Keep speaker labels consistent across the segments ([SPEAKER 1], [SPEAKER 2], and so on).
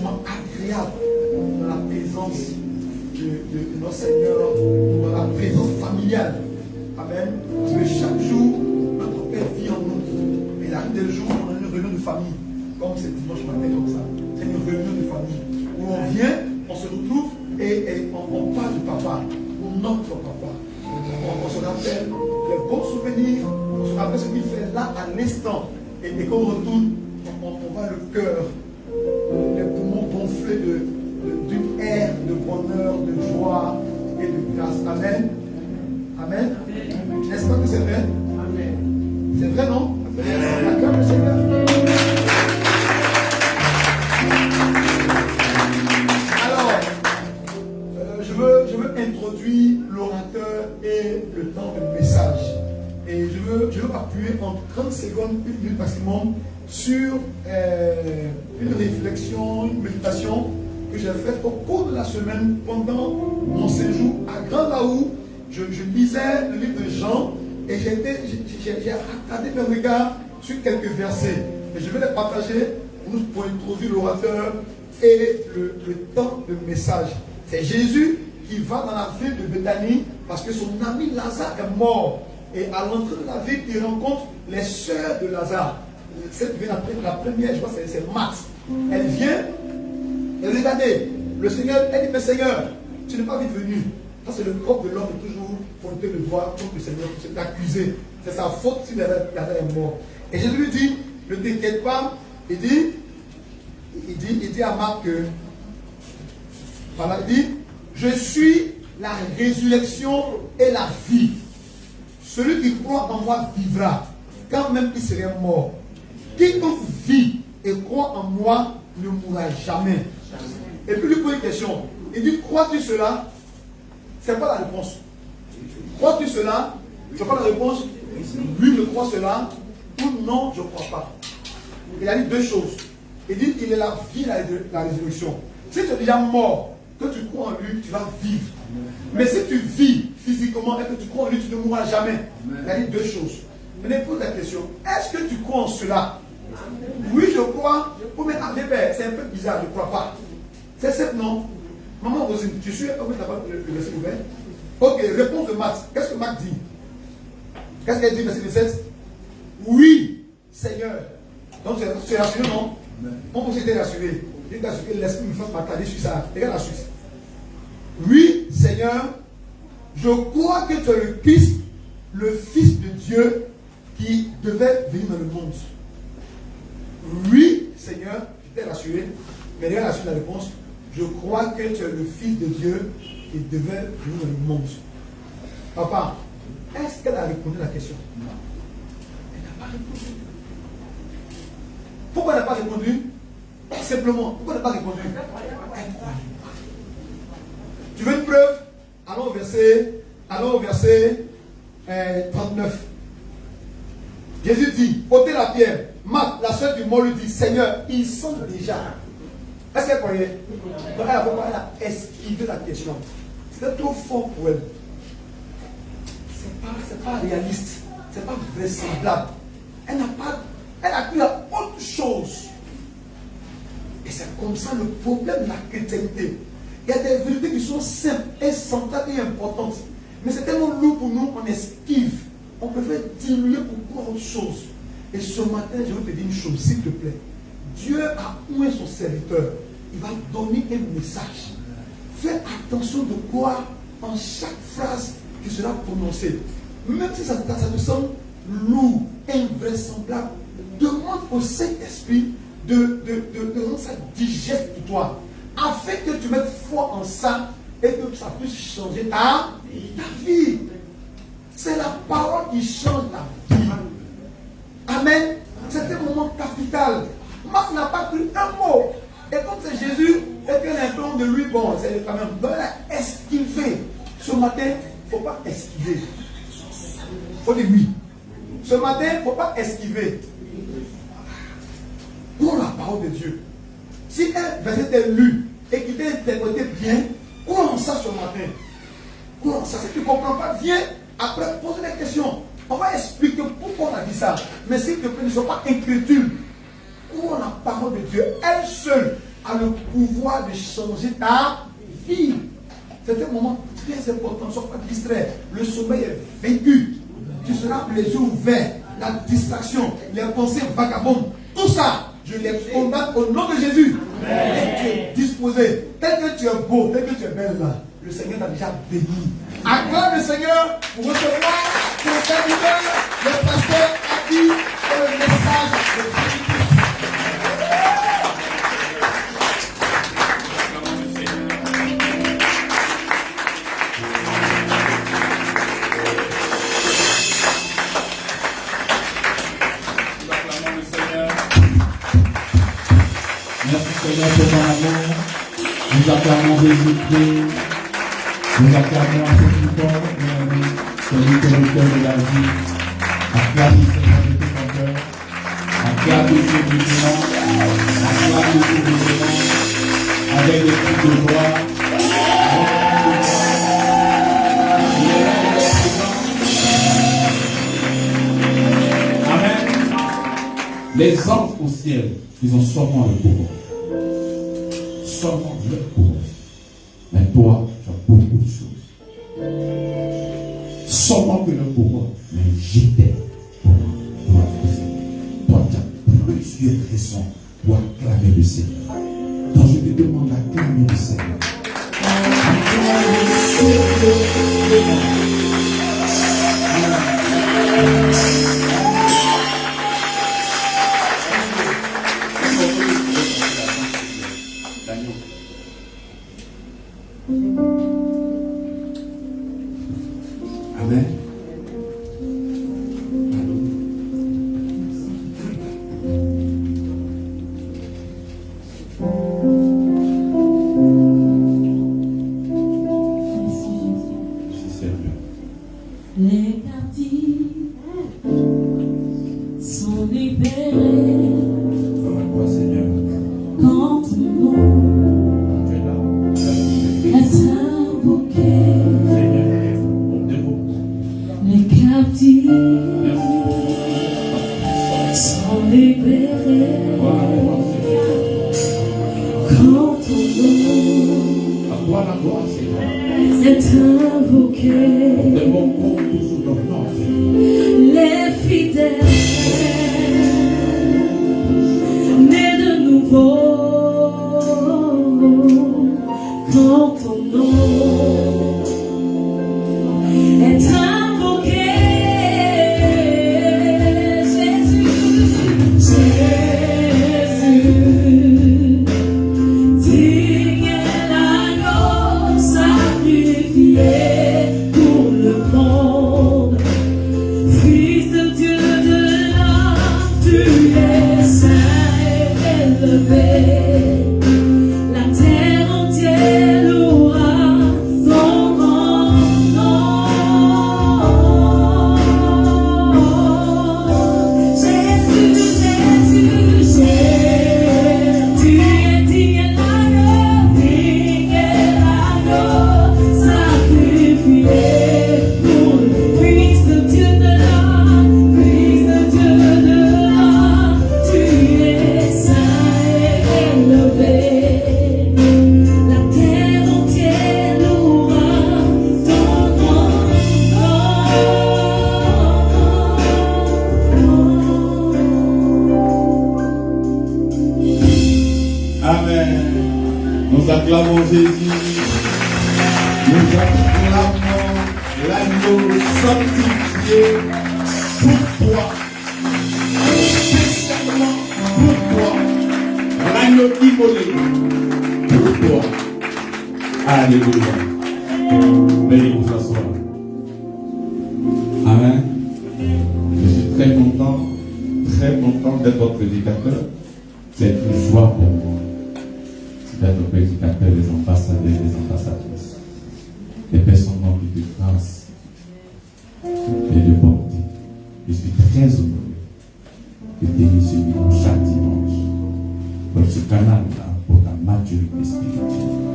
[SPEAKER 1] moment agréable dans la présence de notre Seigneur, dans la présence familiale. Amen. Parce que chaque jour, notre Père vit en nous. Et il arrive des jours où on a une réunion de famille, comme c'est dimanche matin comme ça. C'est une réunion de famille où on vient, on se retrouve et on parle du papa, notre papa. On se rappelle les bons souvenirs, on se rappelle ce qu'il fait là à l'instant. Et quand on retourne, on voit le cœur, les poumons gonflés d'une ère de bonheur, de joie et de grâce. Amen. Amen. N'est-ce pas que c'est vrai? Amen. C'est vrai, non? Amen. Acclame le Seigneur. Alors, je veux introduire l'orateur et le temps de message. Et je veux appuyer en 30 secondes, une minute maximum, sur une réflexion, une méditation que j'ai faite au cours de la semaine pendant mon séjour à Grand Laou. Je lisais le livre de Jean et j'ai attardé mes regards sur quelques versets. Et je vais les partager pour introduire l'orateur et le temps de message. C'est Jésus qui va dans la ville de Béthanie parce que son ami Lazare est mort. Et à l'entrée de la ville, il rencontre les sœurs de Lazare. Cette ville, la première, je crois que c'est Marthe. Elle vient, et regardez, le Seigneur, elle dit, mais Seigneur, tu n'es pas vite venu. Ça, c'est le propre de l'homme de toujours pointer le doigt contre le Seigneur, pour t'accuser. C'est sa faute si Lazare est mort. Et Jésus lui dit, ne t'inquiète pas, il dit à Marthe que, voilà, il dit, je suis la résurrection et la vie. Celui qui croit en moi vivra, quand même il serait mort. Quiconque vit et croit en moi ne mourra jamais. Et puis il lui pose une question. Il dit, crois-tu cela? C'est pas la réponse. Crois-tu cela? C'est pas la réponse. Oui, je crois cela. Ou non, je ne crois pas. Il a dit deux choses. Il dit, il est la vie, la résurrection. Si tu es déjà mort, que tu crois en lui, tu vas vivre. Mais si tu vis physiquement et que tu crois en lui, tu ne mourras jamais. Il a dit deux choses. Mais pose la question, est-ce que tu crois en cela? Oui, je crois. Mais c'est un peu bizarre, je ne crois pas. C'est simple, non? Maman Rosine, tu suis comment tu n'as pas le verset ouvert? Ok, réponse de Max. Qu'est-ce que Max dit? Qu'est-ce qu'elle dit, verset 17? Oui, Seigneur. Donc tu es rassuré, non? On peut s'être rassuré. Il t'a assuré, l'esprit me fasse m'attarder sur ça. Regarde la suite. Oui, Seigneur, je crois que tu es le Christ, le Fils de Dieu qui devait venir dans le monde. Oui, Seigneur, je t'ai rassuré, mais regarde la suite de la réponse. Je crois que tu es le Fils de Dieu qui devait venir dans le monde. Papa, est-ce qu'elle a répondu à la question? Non. Elle n'a pas répondu. Pourquoi elle n'a pas répondu? Simplement, pourquoi elle n'a pas répondu? Elle ne croyait pas. Tu veux une preuve? Allons au verset 39. Jésus dit, ôtez la pierre. Marthe, la sœur du mort, lui dit, Seigneur, ils sont déjà. Est-ce qu'elle croyait? Donc elle a esquivé la question. C'était trop fort pour elle. C'est pas réaliste. C'est pas vraisemblable. Elle a cru à autre chose. Et c'est comme ça le problème de la chrétienté. Il y a des vérités qui sont simples, essentielles et importantes. Mais c'est tellement lourd pour nous, on esquive. On préfère diluer pour voir autre chose. Et ce matin, je veux te dire une chose, s'il te plaît. Dieu a oint son serviteur. Il va donner un message. Fais attention de quoi en chaque phrase qui sera prononcée. Même si ça te semble lourd, invraisemblable, demande au Saint-Esprit de rendre ça digeste pour toi. Afin que tu mettes foi en ça et que ça puisse changer ta vie. C'est la parole qui change ta vie. Amen. C'est un moment capital. Marc n'a pas cru un mot. Et comme c'est Jésus, et qu'elle implante de lui, bon, c'est quand même. Donc elle a esquivé. Ce matin, il ne faut pas esquiver. Il faut dire oui. Ce matin, il ne faut pas esquiver. Pour la parole de Dieu. Si un verset est lu et qu'il est interprété bien, crois en ça ce matin. Crois en ça. Si tu ne comprends pas, viens après poser des questions. On va expliquer pourquoi on a dit ça. Mais s'il te plaît, ne sois pas incrédule. Crois en la parole de Dieu. Elle seule, a le pouvoir de changer ta vie. C'est un moment très important, ne sois pas distrait. Le sommeil est vaincu. Tu seras les yeux ouverts, la distraction, les pensées vagabondes, tout ça, je les condamne au nom de Jésus. Et tu es disposé, tel que tu es beau, tel que tu es belle là, le Seigneur t'a déjà béni. Acclame le Seigneur pour recevoir ton serviteur, le pasteur a dit le message de Jésus.
[SPEAKER 2] Seigneur, pour ton amour, nous acclamons Jésus-Christ, nous acclamons à ce qui porte, celui qui est le cœur de la vie. Acclame le Seigneur de tout ton cœur, acclame le Dieu du vivant, acclame le Dieu du vivant, avec des cris de gloire. Amen. Les anges au ciel, ils ont seulement le pouvoir. Seulement le pouvoir. Mais toi, tu as beaucoup de choses. Seulement que le pouvoir. Mais j'étais pour toi. Toi, tu as plusieurs raisons pour acclamer le Seigneur. Donc je te demande d'acclamer le Seigneur. Acclamer le Seigneur. Amen.
[SPEAKER 3] Les captifs sont libérés quand ton nom est invoqué. Les captifs sont libérés quand ton nom est invoqué. Les fidèles nés de nouveau quand ton nom est invoqué. Jésus, digne est l'agneau sacrifié pour le monde. Fils de Dieu de l'âme, tu es saint et élevé. La terre entière louera ton grand nom. Jésus, Jésus, tu es digne et l'agneau sacrifié pour le Fils de Dieu de l'âme, Fils de Dieu de l'âme, tu es saint et élevé. La terre entière louera ton grand nom.
[SPEAKER 2] Amen. Nous acclamons Jésus. Nous acclamons l'agneau sanctifié pour toi. Spécialement pour toi. L'agneau immolé pour toi. Alléluia. Veuillez vous asseoir. Amen. Je suis très content d'être votre prédicateur. C'est une joie pour moi d'être prédicateur des ambassadeurs et des ambassadrices, des personnes remplies de grâce et de bonté. Je suis très honoré de tenir ce micro chaque dimanche comme ce canal-là pour ta maturité spirituelle.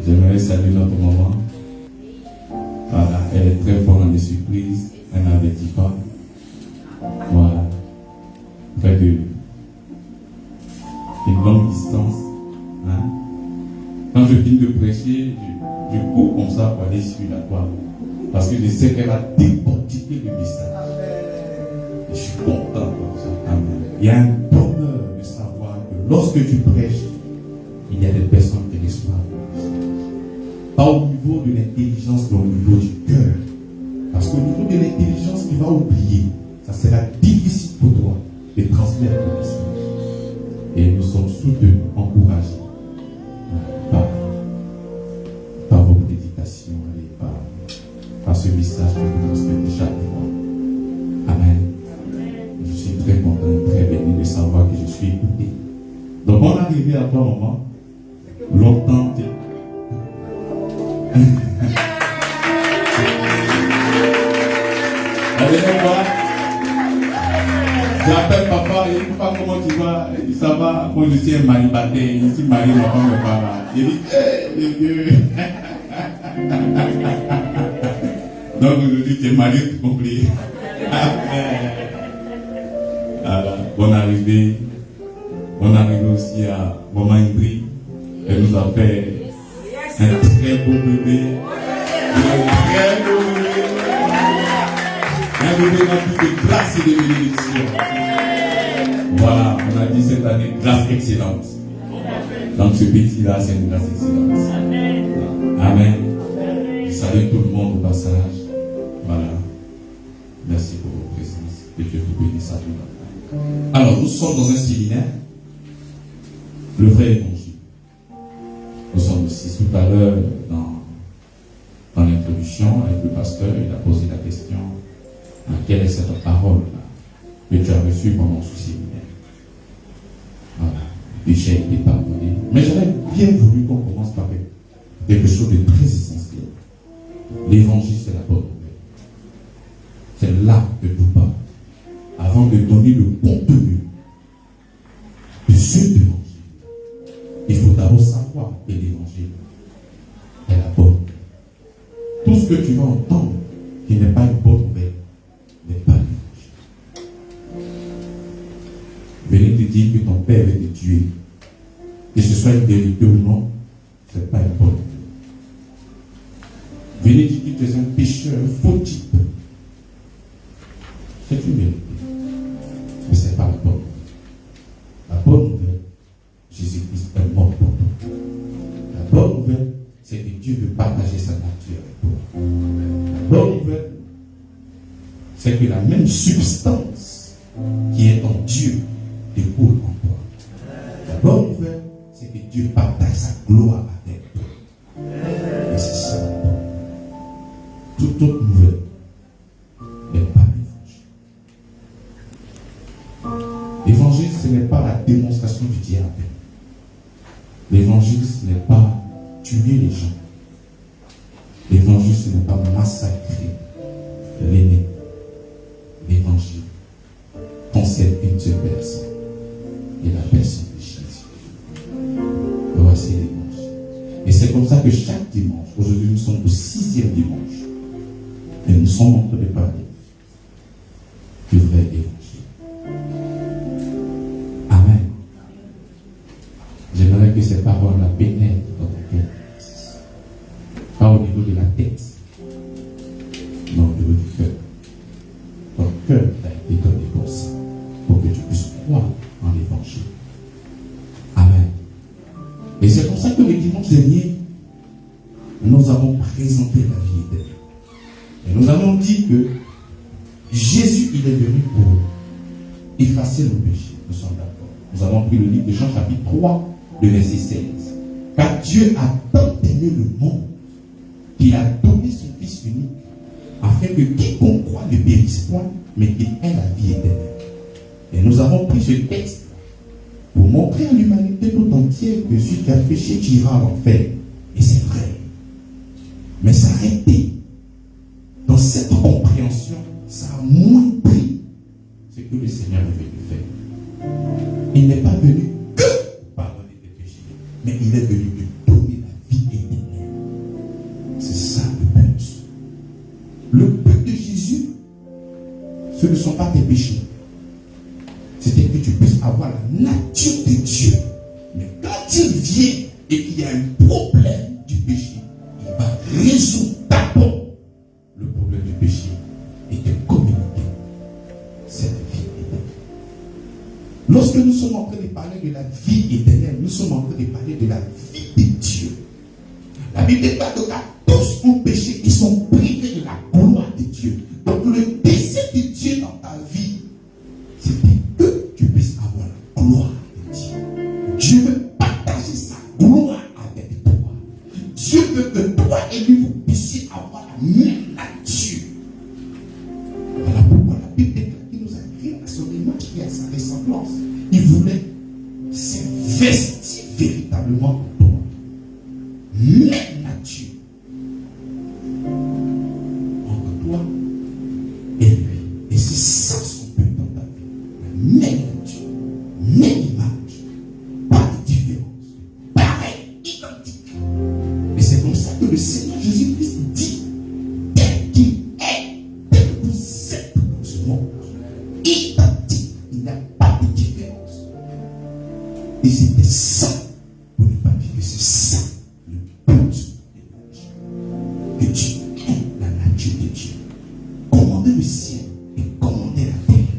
[SPEAKER 2] J'aimerais saluer notre maman. Voilà, elle est très forte en des surprises. Elle n'avait dit pas. Voilà. Près de une longue distance. je finis de prêcher, je cours comme ça pour aller sur la toile. Parce que je sais qu'elle a décortiqué le message. Et je suis content comme ça. Amen. Il y a un bonheur de savoir que lorsque tu prêches, il y a des personnes qui reçoivent le message. Pas au niveau de l'intelligence, mais au niveau du cœur. Parce qu'au niveau de l'intelligence, tu vas oublier. Ça sera difficile pour toi de transmettre le message. Et nous sommes soutenus, encouragés par vos prédications et par ce message que vous transmettez chaque fois. Amen. Je suis très content et très béni de savoir que je suis écouté. Donc on est arrivé à toi, maman. Longtemps. Allez, voir. J'appelle papa, il dit pas comment tu vas, il dit ça va, moi je suis un célibataire, je suis marié, ma femme n'est pas là. Il dit, Dieu. Donc aujourd'hui tu es marié, tu compris. Alors, bonne arrivée. On arrive aussi à Maman Indri. Elle nous a fait un très beau bébé. Un très beau bébé. Un bébé rempli de grâce et de bénédiction. Voilà, on a dit cette année grâce excellente. Donc ce petit-là, c'est une grâce excellente. Amen. Je salue tout le monde au passage. Voilà. Merci pour votre présence. Que Dieu vous bénisse à tous. Alors, nous sommes dans un séminaire. Le vrai évangile. Nous sommes aussi tout à l'heure dans l'introduction avec le pasteur, il a posé la question quelle est cette parole que tu as reçue pendant ce séminaire. Voilà, le péché a été pardonné. Mais j'aurais bien voulu qu'on commence par quelque chose de très essentiel. L'évangile, c'est la bonne nouvelle. C'est là que tout part. Avant de donner le contenu de ce évangile, il faut d'abord savoir que l'évangile est la bonne nouvelle. Tout ce que tu vas entendre qui n'est pas une bonne nouvelle n'est pas l'évangile. Venez te dire que ton père veut te tuer, que ce soit une vérité ou non, ce n'est pas une bonne nouvelle. Venez dire que tu es un pécheur, un faux type. C'est une vérité. Mais ce n'est pas la bonne nouvelle. La bonne nouvelle, Jésus-Christ est mort pour toi. La bonne nouvelle, c'est que Dieu veut partager sa nature avec toi. La bonne nouvelle, c'est que la même substance qui est en Dieu découle en toi. La bonne nouvelle, c'est que Dieu partage sa gloire avec toi. Et c'est ça la bonne nouvelle. Toute autre nouvelle n'est pas l'évangile. L'évangile, ce n'est pas la démonstration du diable. L'évangile, ce n'est pas tuer les gens. L'évangile, ce n'est pas massacrer l'aîné. L'évangile concerne une seule personne. Et la personne de Jésus. Voici l'évangile. Et c'est comme ça que chaque dimanche, aujourd'hui nous sommes au 6e dimanche, et nous sommes en train de parler du vrai évangile. Amen. J'aimerais que ces paroles-là pénètrent dans ton cœur. Pas au niveau de la tête, mais au niveau du cœur. Ton cœur t'a été donné pour ça, pour que tu puisses croire en l'évangile. Amen. Et c'est pour ça que le dimanche dernier, nous avons présenté la vie éternelle. Et nous avons dit que Jésus, il est venu pour effacer nos péchés. Nous sommes d'accord. Nous avons pris le livre de Jean chapitre 3, le verset 16. Car Dieu a tant aimé le monde qu'il a donné son Fils unique, afin que quiconque croit ne périsse point, mais qu'il ait la vie éternelle. Et nous avons pris ce texte pour montrer à l'humanité tout entière que celui qui a péché ira à l'enfer. Et c'est vrai. Mais s'arrêter dans cette compréhension, ça a moins pris ce que le Seigneur est venu faire. Il n'est pas venu que pardonner tes péchés, mais il est venu te donner la vie éternelle. C'est ça le but. Le but de Jésus, ce ne sont pas tes péchés. C'était que tu puisses avoir la nature de Dieu. Mais quand il vient et qu'il y a un problème du péché, il va résoudre d'abord le problème du péché et de communiquer cette vie éternelle. Lorsque nous sommes en train de parler de la vie éternelle, nous sommes en train de parler de la vie de Dieu. La Bible parle de tous ont péché et sont privés de la gloire de Dieu. Donc le désir de Dieu dans ta vie, c'était que tu puisses avoir la gloire de Dieu. Dieu veut partager sa gloire avec toi. Dieu veut que toi et lui vous puissiez avoir la même nature. Voilà pourquoi la Bible déclare qu'il nous a créé à son image et à sa ressemblance. Il voulait s'investir véritablement pour toi. Même nature entre toi et lui. Et c'est ça son but dans ta vie. La même nature, même image, pas de différence, pareil, identique. Et c'est comme ça que le Seigneur Jésus-Christ dit, tel qu'il est, tel que vous êtes dans ce monde, identique, il n'y a pas de différence. Et c'était ça, pour ne pas dire que c'est ça le but de la vie. Que tu aies la nature de Dieu. Commander le ciel et commander la terre.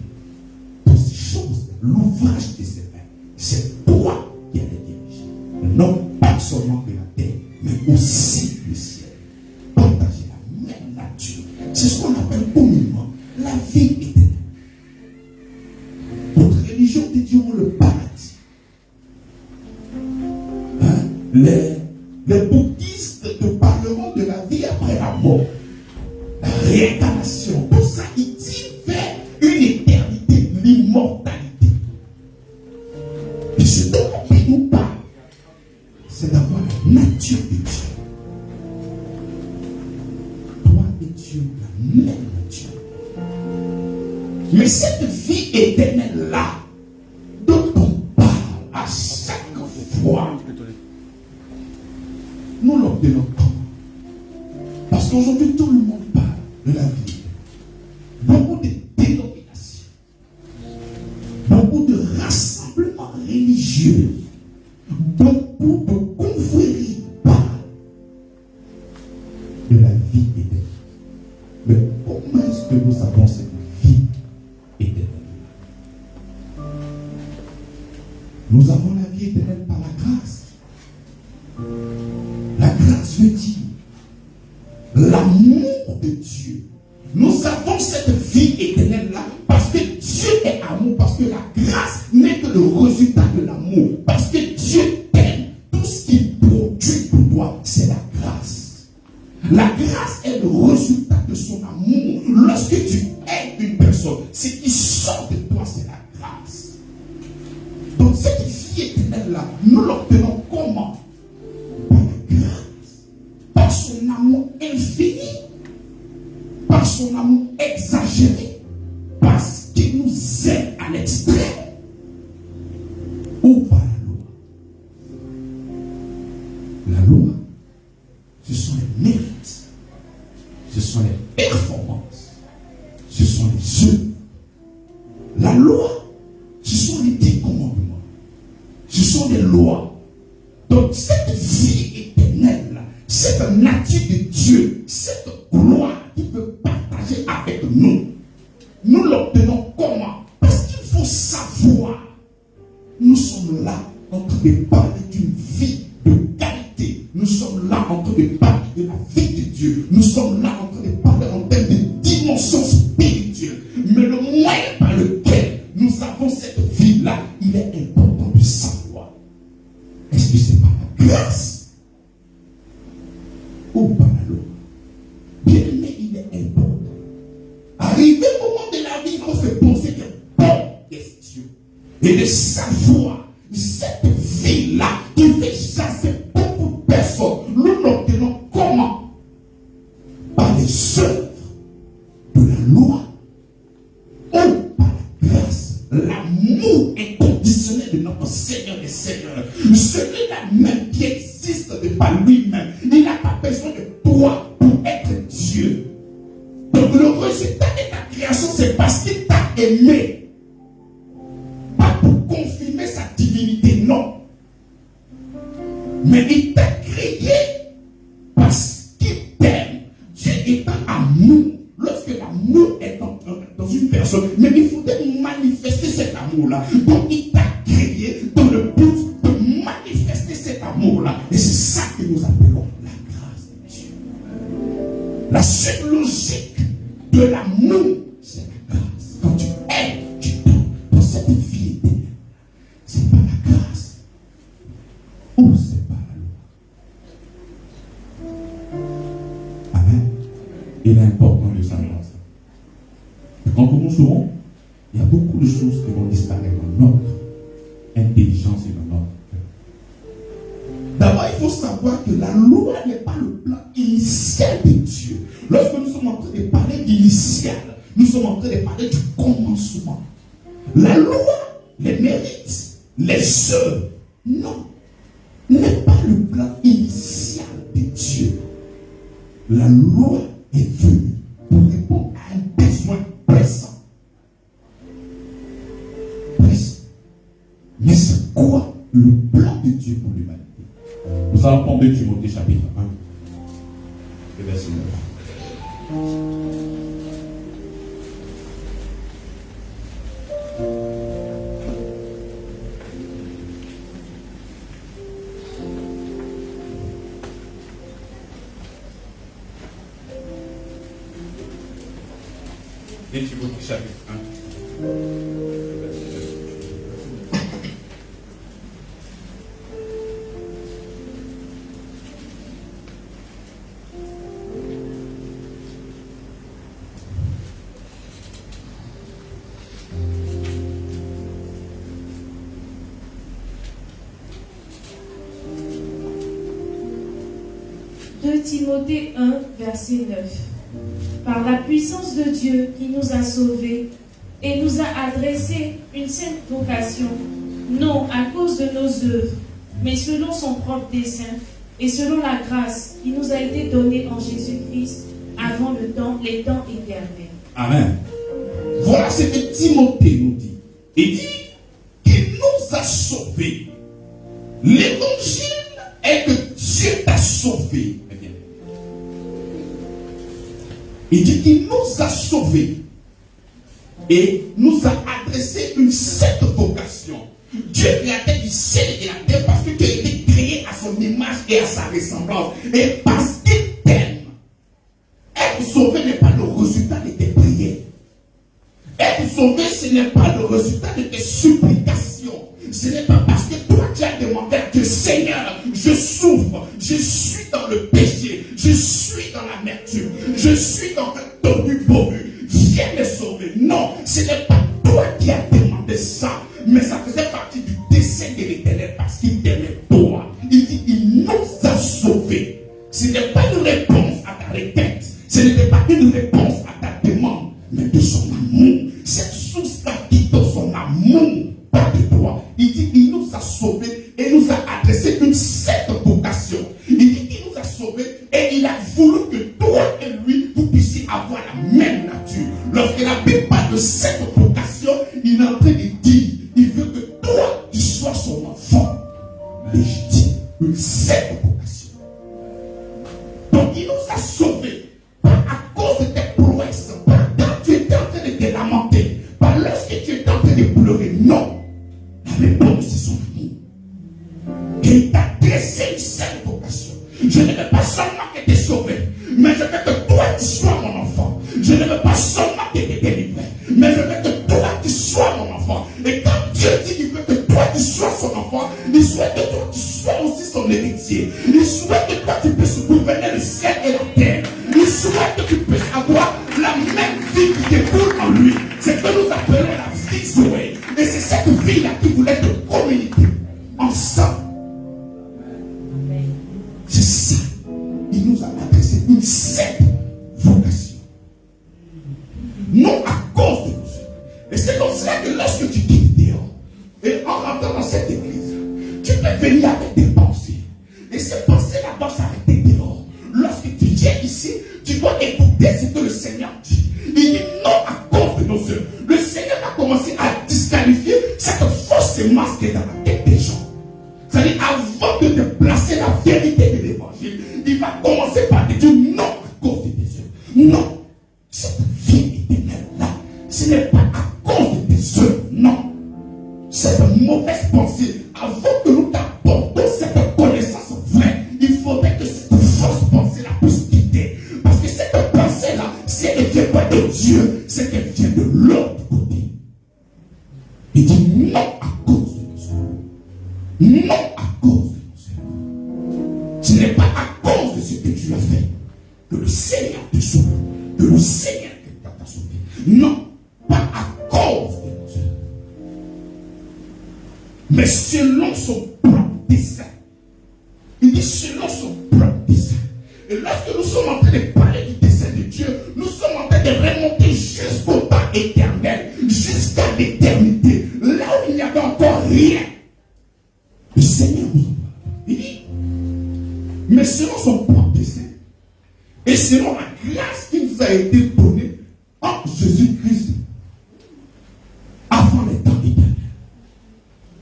[SPEAKER 2] Toutes ces choses, l'ouvrage de ses mains, c'est toi qui as les diriger. Non pas seulement de la terre, mais aussi le ciel. Partager la même nature. C'est ce qu'on appelle communément la vie éternelle. Votre religion te dit le paradis. Hein? Les bouddhistes te parleront de la vie après la mort. La réincarnation, tout ça, il tire vers une éternité, l'immortalité. Et ce dont il nous parle, c'est d'avoir la nature de Dieu. Toi et Dieu, la même nature. Mais cette vie éternelle-là, dont on parle à chaque fois, nous l'obtenons comment? Parce qu'aujourd'hui, tout le monde parle de la vie. Beaucoup de dénominations, beaucoup de rassemblements religieux, beaucoup de confréries parlent de la vie éternelle. Mais comment est-ce que nous avons cette vie éternelle? Nous avons la vie éternelle par la grâce. La grâce veut dire l'amour de Dieu. Nous avons cette vie éternelle-là parce que Dieu est amour, parce que la grâce n'est que le résultat de l'amour. Parce que Dieu t'aime. Tout ce qu'il produit pour toi, c'est la grâce. La grâce est le résultat de son amour. Lorsque tu aimes une personne, ce qui sort de toi, c'est la grâce. Donc cette vie éternelle-là, nous l'obtenons comment? Par la grâce, par son amour infini, par son amour exagéré, parce qu'il nous aime à l'extrême, ou par la loi. La loi, ce sont les mérites, ce sont les performances, ce sont les œuvres. La loi, ce sont les 10 commandements, ce sont les lois. Donc cette vie éternelle, cette nature de Dieu, cette gloire qu'il veut partager avec nous, nous l'obtenons comment? Parce qu'il faut savoir, nous sommes là en train de parler d'une vie de qualité. Nous sommes là en train de parler de la vie de Dieu. Nous sommes là en train de parler en termes de dimension spirituelle. Mais le moyen par lequel nous avons cette vie-là, il est important de savoir. Est-ce que c'est par la grâce ou par la loi? Bien aimé, il est important. Arrivé au moment de la vie, il faut se poser de bonnes questions et de savoir cette vie-là qui fait chasser beaucoup de personnes. Nous l'obtenons comment? Par les œuvres de la loi ou par la grâce, l'amour inconditionnel de notre Seigneur des Seigneurs. Celui-là même qui existe de par lui-même, il n'a pas besoin de toi pour être Dieu. Donc le résultat de ta création, c'est parce qu'il t'a aimé. Pas pour confirmer sa divinité, non.
[SPEAKER 4] Mais il t'a créé parce qu'il t'aime. Dieu étant amour. Lorsque l'amour est dans une personne, mais il faudrait manifester cet amour-là. Donc il t'a créé dans le but de manifester cet amour-là. Et c'est ça que nous appelons la grâce de Dieu. La suite logique de l'amour, c'est la grâce. Quand tu aimes, tu donnes dans cette vie éternelle. C'est pas la grâce. Ou c'est pas la loi. Amen. Il est important de savoir ça. Quand nous serons, il y a beaucoup de choses qui vont disparaître dans notre intelligence et dans notre cœur. D'abord, il faut savoir que la loi n'est pas le plan initial de Dieu. Lorsque nous sommes en train de parler d'initial, nous sommes en train de parler du commencement. La loi, les mérites, les œuvres, non, n'est pas le plan initial de Dieu. La loi est venue pour répondre à un besoin pressant. Mais c'est quoi le plan de Dieu pour l'humanité? Nous allons prendre 2 Timothée chapitre 1, et verset 9. Et Timothée chapitre 1.
[SPEAKER 3] Timothée 1, verset 9. Par la puissance de Dieu qui nous a sauvés et nous a adressé une sainte vocation, non à cause de nos œuvres, mais selon son propre dessein et selon la grâce qui nous a été donnée en Jésus-Christ avant les temps éternels.
[SPEAKER 4] Amen. Voilà ce que Timothée nous dit. Il dit qu'il nous a sauvés. L'évangile est que Dieu t'a sauvé. Il dit qu'il nous a sauvés et nous a adressé une sainte vocation. Dieu créateur du ciel et de la terre parce que tu as été créé à son image et à sa ressemblance. Et parce qu'il t'aime. Être sauvé n'est pas le résultat de tes prières. Être sauvé, ce n'est pas le résultat de tes supplications. Ce n'est pas parce que toi tu as demandé à Dieu, Seigneur, je souffre, je suis dans le péché, je suis dans l'amertume, je suis dans le tohu-bohu, viens me sauver. Non, ce n'est pas toi qui as demandé ça, mais ça faisait partie du dessein de l'Éternel parce qu'il t'aimait toi. Il dit, il nous a sauvés. Ce n'est pas une réponse à ta requête, ce n'était pas une réponse à ta demande, mais de son amour. Cette source-là qui donne son amour, pas de toi. Il dit, il nous a sauvés et nous a adressé une sainte vocation. Il dit, il nous a sauvés et il a voulu que toi et lui, vous puissiez avoir la même nature. Lorsque la Bible parle de cette vocation, il est en train de dire, il veut que toi, tu sois son enfant légitime. Une sainte vocation. Donc il nous a sauvés à cause de tes prouesses. Quand tu étais en train de te lamenter, pas lorsque tu étais en train de pleurer, non. La réponse, c'est son amour. Et il t'a dressé une sainte vocation. Je ne veux pas seulement que tu es sauvé, mais je veux que toi tu sois mon enfant. Je ne veux pas seulement que tu es délivré, mais je veux que toi tu sois mon enfant. Et quand Dieu dit qu'il veut que toi tu sois son enfant, il souhaite que toi tu sois aussi son héritier. Il souhaite que toi tu puisses gouverner le ciel et la terre. Il souhaite que tu puisses avoir la même vie qui découle en lui. C'est ce que nous appelons la vie Zoé. Et c'est cette vie-là qui voulait te communiquer ensemble. C'est ça. Il nous a adressé une sainte vocation. Non à cause de nous. Et c'est comme ça que lorsque tu quittes dehors, et en rentrant dans cette église, tu peux venir avec des pensées. Et ces pensées-là doivent s'arrêter dehors. Lorsque tu viens ici, tu dois écouter ce que le Seigneur dit. Il dit non à cause de nos œuvres. Le Seigneur a commencé à disqualifier cette fausse semence qui est dans la tête des gens. C'est-à-dire, avant avant de te placer la vérité de l'évangile, il va commencer par te dire non à cause de tes œuvres. Non, cette vie éternelle-là, ce n'est pas à cause de tes œuvres, non. Cette mauvaise pensée, avant que nous t'apportons cette connaissance vraie, il faudrait que cette fausse pensée-là puisse quitter. Parce que cette pensée-là, si elle ne vient pas de Dieu, c'est qu'elle vient de l'autre côté. Il dit non à cause de nos œuvres. Non à cause de nos œuvres. Ce n'est pas à cause de ce que tu as fait que le Seigneur te sauve, que le Seigneur t'a sauvé. Non, pas à cause de nos œuvres. Mais selon son propre dessein. Il dit selon son propre dessein. Et lorsque nous sommes en train de parler du dessein de Dieu, nous sommes en train de remonter jusqu'au temps éternel, jusqu'à l'éternité, là où il n'y avait encore rien. Le Seigneur nous en parle. Il dit, mais selon son propre dessein, et selon la grâce qui nous a été donnée en Jésus-Christ, avant les temps éternels.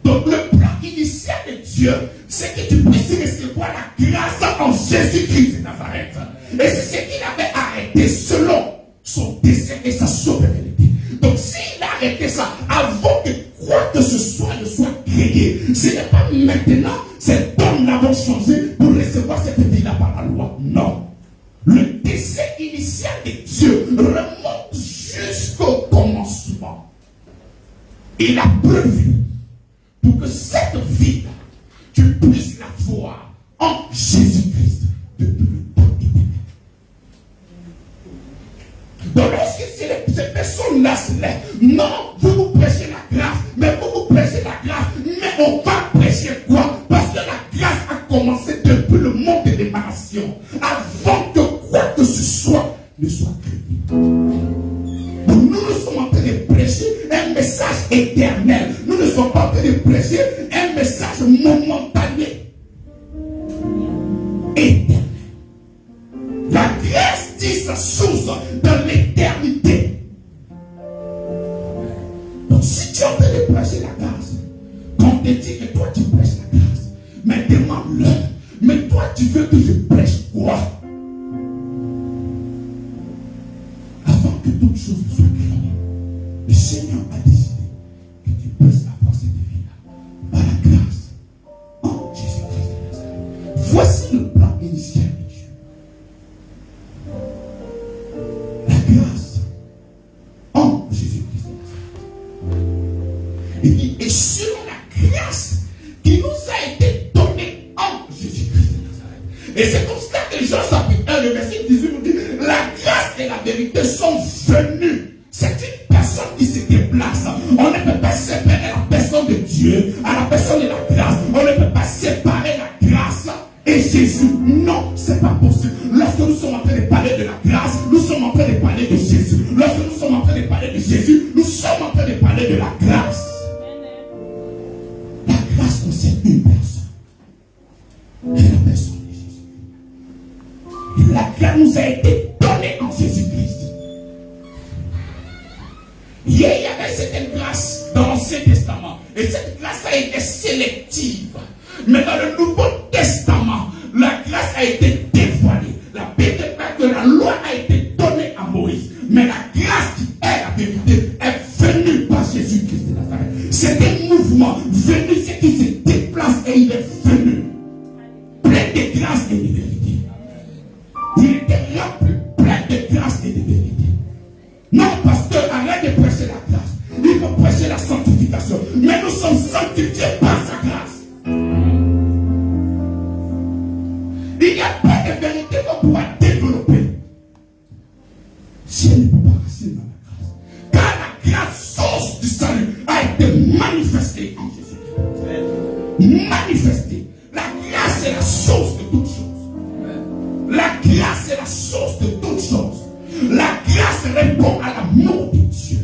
[SPEAKER 4] Donc le plan initial de Dieu, c'est que tu puisses recevoir la grâce en Jésus-Christ de Nazareth. Et c'est ce qu'il avait arrêté selon son dessein et sa souveraineté. Donc s'il a arrêté ça avant que quoi que ce soit ne soit créé, ce n'est pas maintenant, c'est comme nous l'avons changé pour recevoir cette vie-là par la loi. Non. Le dessein initial de Dieu remonte jusqu'au commencement. Il a prévu pour que cette vie-là, tu puisses la voir en Jésus-Christ depuis le temps éternel. Donc lorsque ces personnes-là se lèvent, non, vous nous prêchez la grâce, mais vous nous prêchez la grâce, mais on va prêcher quoi? Parce que la grâce a commencé depuis le monde de l'émanation, avant que quoi que ce soit ne soit créé. Donc nous sommes en train de prêcher un message éternel. Nous ne sommes pas en train de prêcher un message momentané. Éternel. La grâce tire sa source dans l'éternité. Donc si tu es en train de prêcher la grâce, quand on te dit que toi tu prêches la grâce, mais demande-le, mais toi tu veux que je prêche quoi? Avant que toute chose ne soit créée, le Seigneur a décidé que tu puisses avoir cette vie-là par la grâce en Jésus-Christ de Nazareth. Voici le plan initial de Dieu. La grâce en Jésus-Christ de Nazareth. Il dit, et selon la grâce qui nous a été donnée en Jésus-Christ de Nazareth. Et c'est comme ça que Jean chapitre 1, le verset 18 nous dit, la grâce et la vérité sont venues. C'est une personne qui se déplace. On ne peut pas séparer la personne de Dieu à la personne de la grâce. On ne peut pas séparer la grâce et Jésus. Non, c'est pas possible. Lorsque nous sommes en train de parler de la grâce, nous sommes en train de parler de Jésus. Lorsque nous sommes en train de parler de Jésus, nous sommes en train de parler de la grâce. La grâce concerne une personne. Et la personne de Jésus. Et la grâce nous a été donnée en Jésus-Christ. Hier, il y avait cette grâce dans l'Ancien Testament. Et cette grâce a été sélective. Mais dans le Nouveau Testament, la grâce a été dévoilée. La Bible dit que la loi a été donnée à Moïse. Mais la grâce qui est la vérité est venue par Jésus-Christ de Nazareth. C'est un mouvement venu, c'est qui se déplace et il est venu. Plein de grâce et de vérité. Il était rempli, plein de grâce et de vérité. Non, pasteur, arrête de prêcher la grâce. Il faut prêcher la sanctification. Mais nous sommes sanctifiés par sa grâce. Il n'y a pas de vérité qu'on pourra développer si elle ne peut pas rester dans la grâce. Car la grâce, source du salut, a été manifestée en Jésus. Manifestée. La grâce est la source de toutes choses. La grâce est la source de toutes choses. La grâce répond à l'amour de Dieu.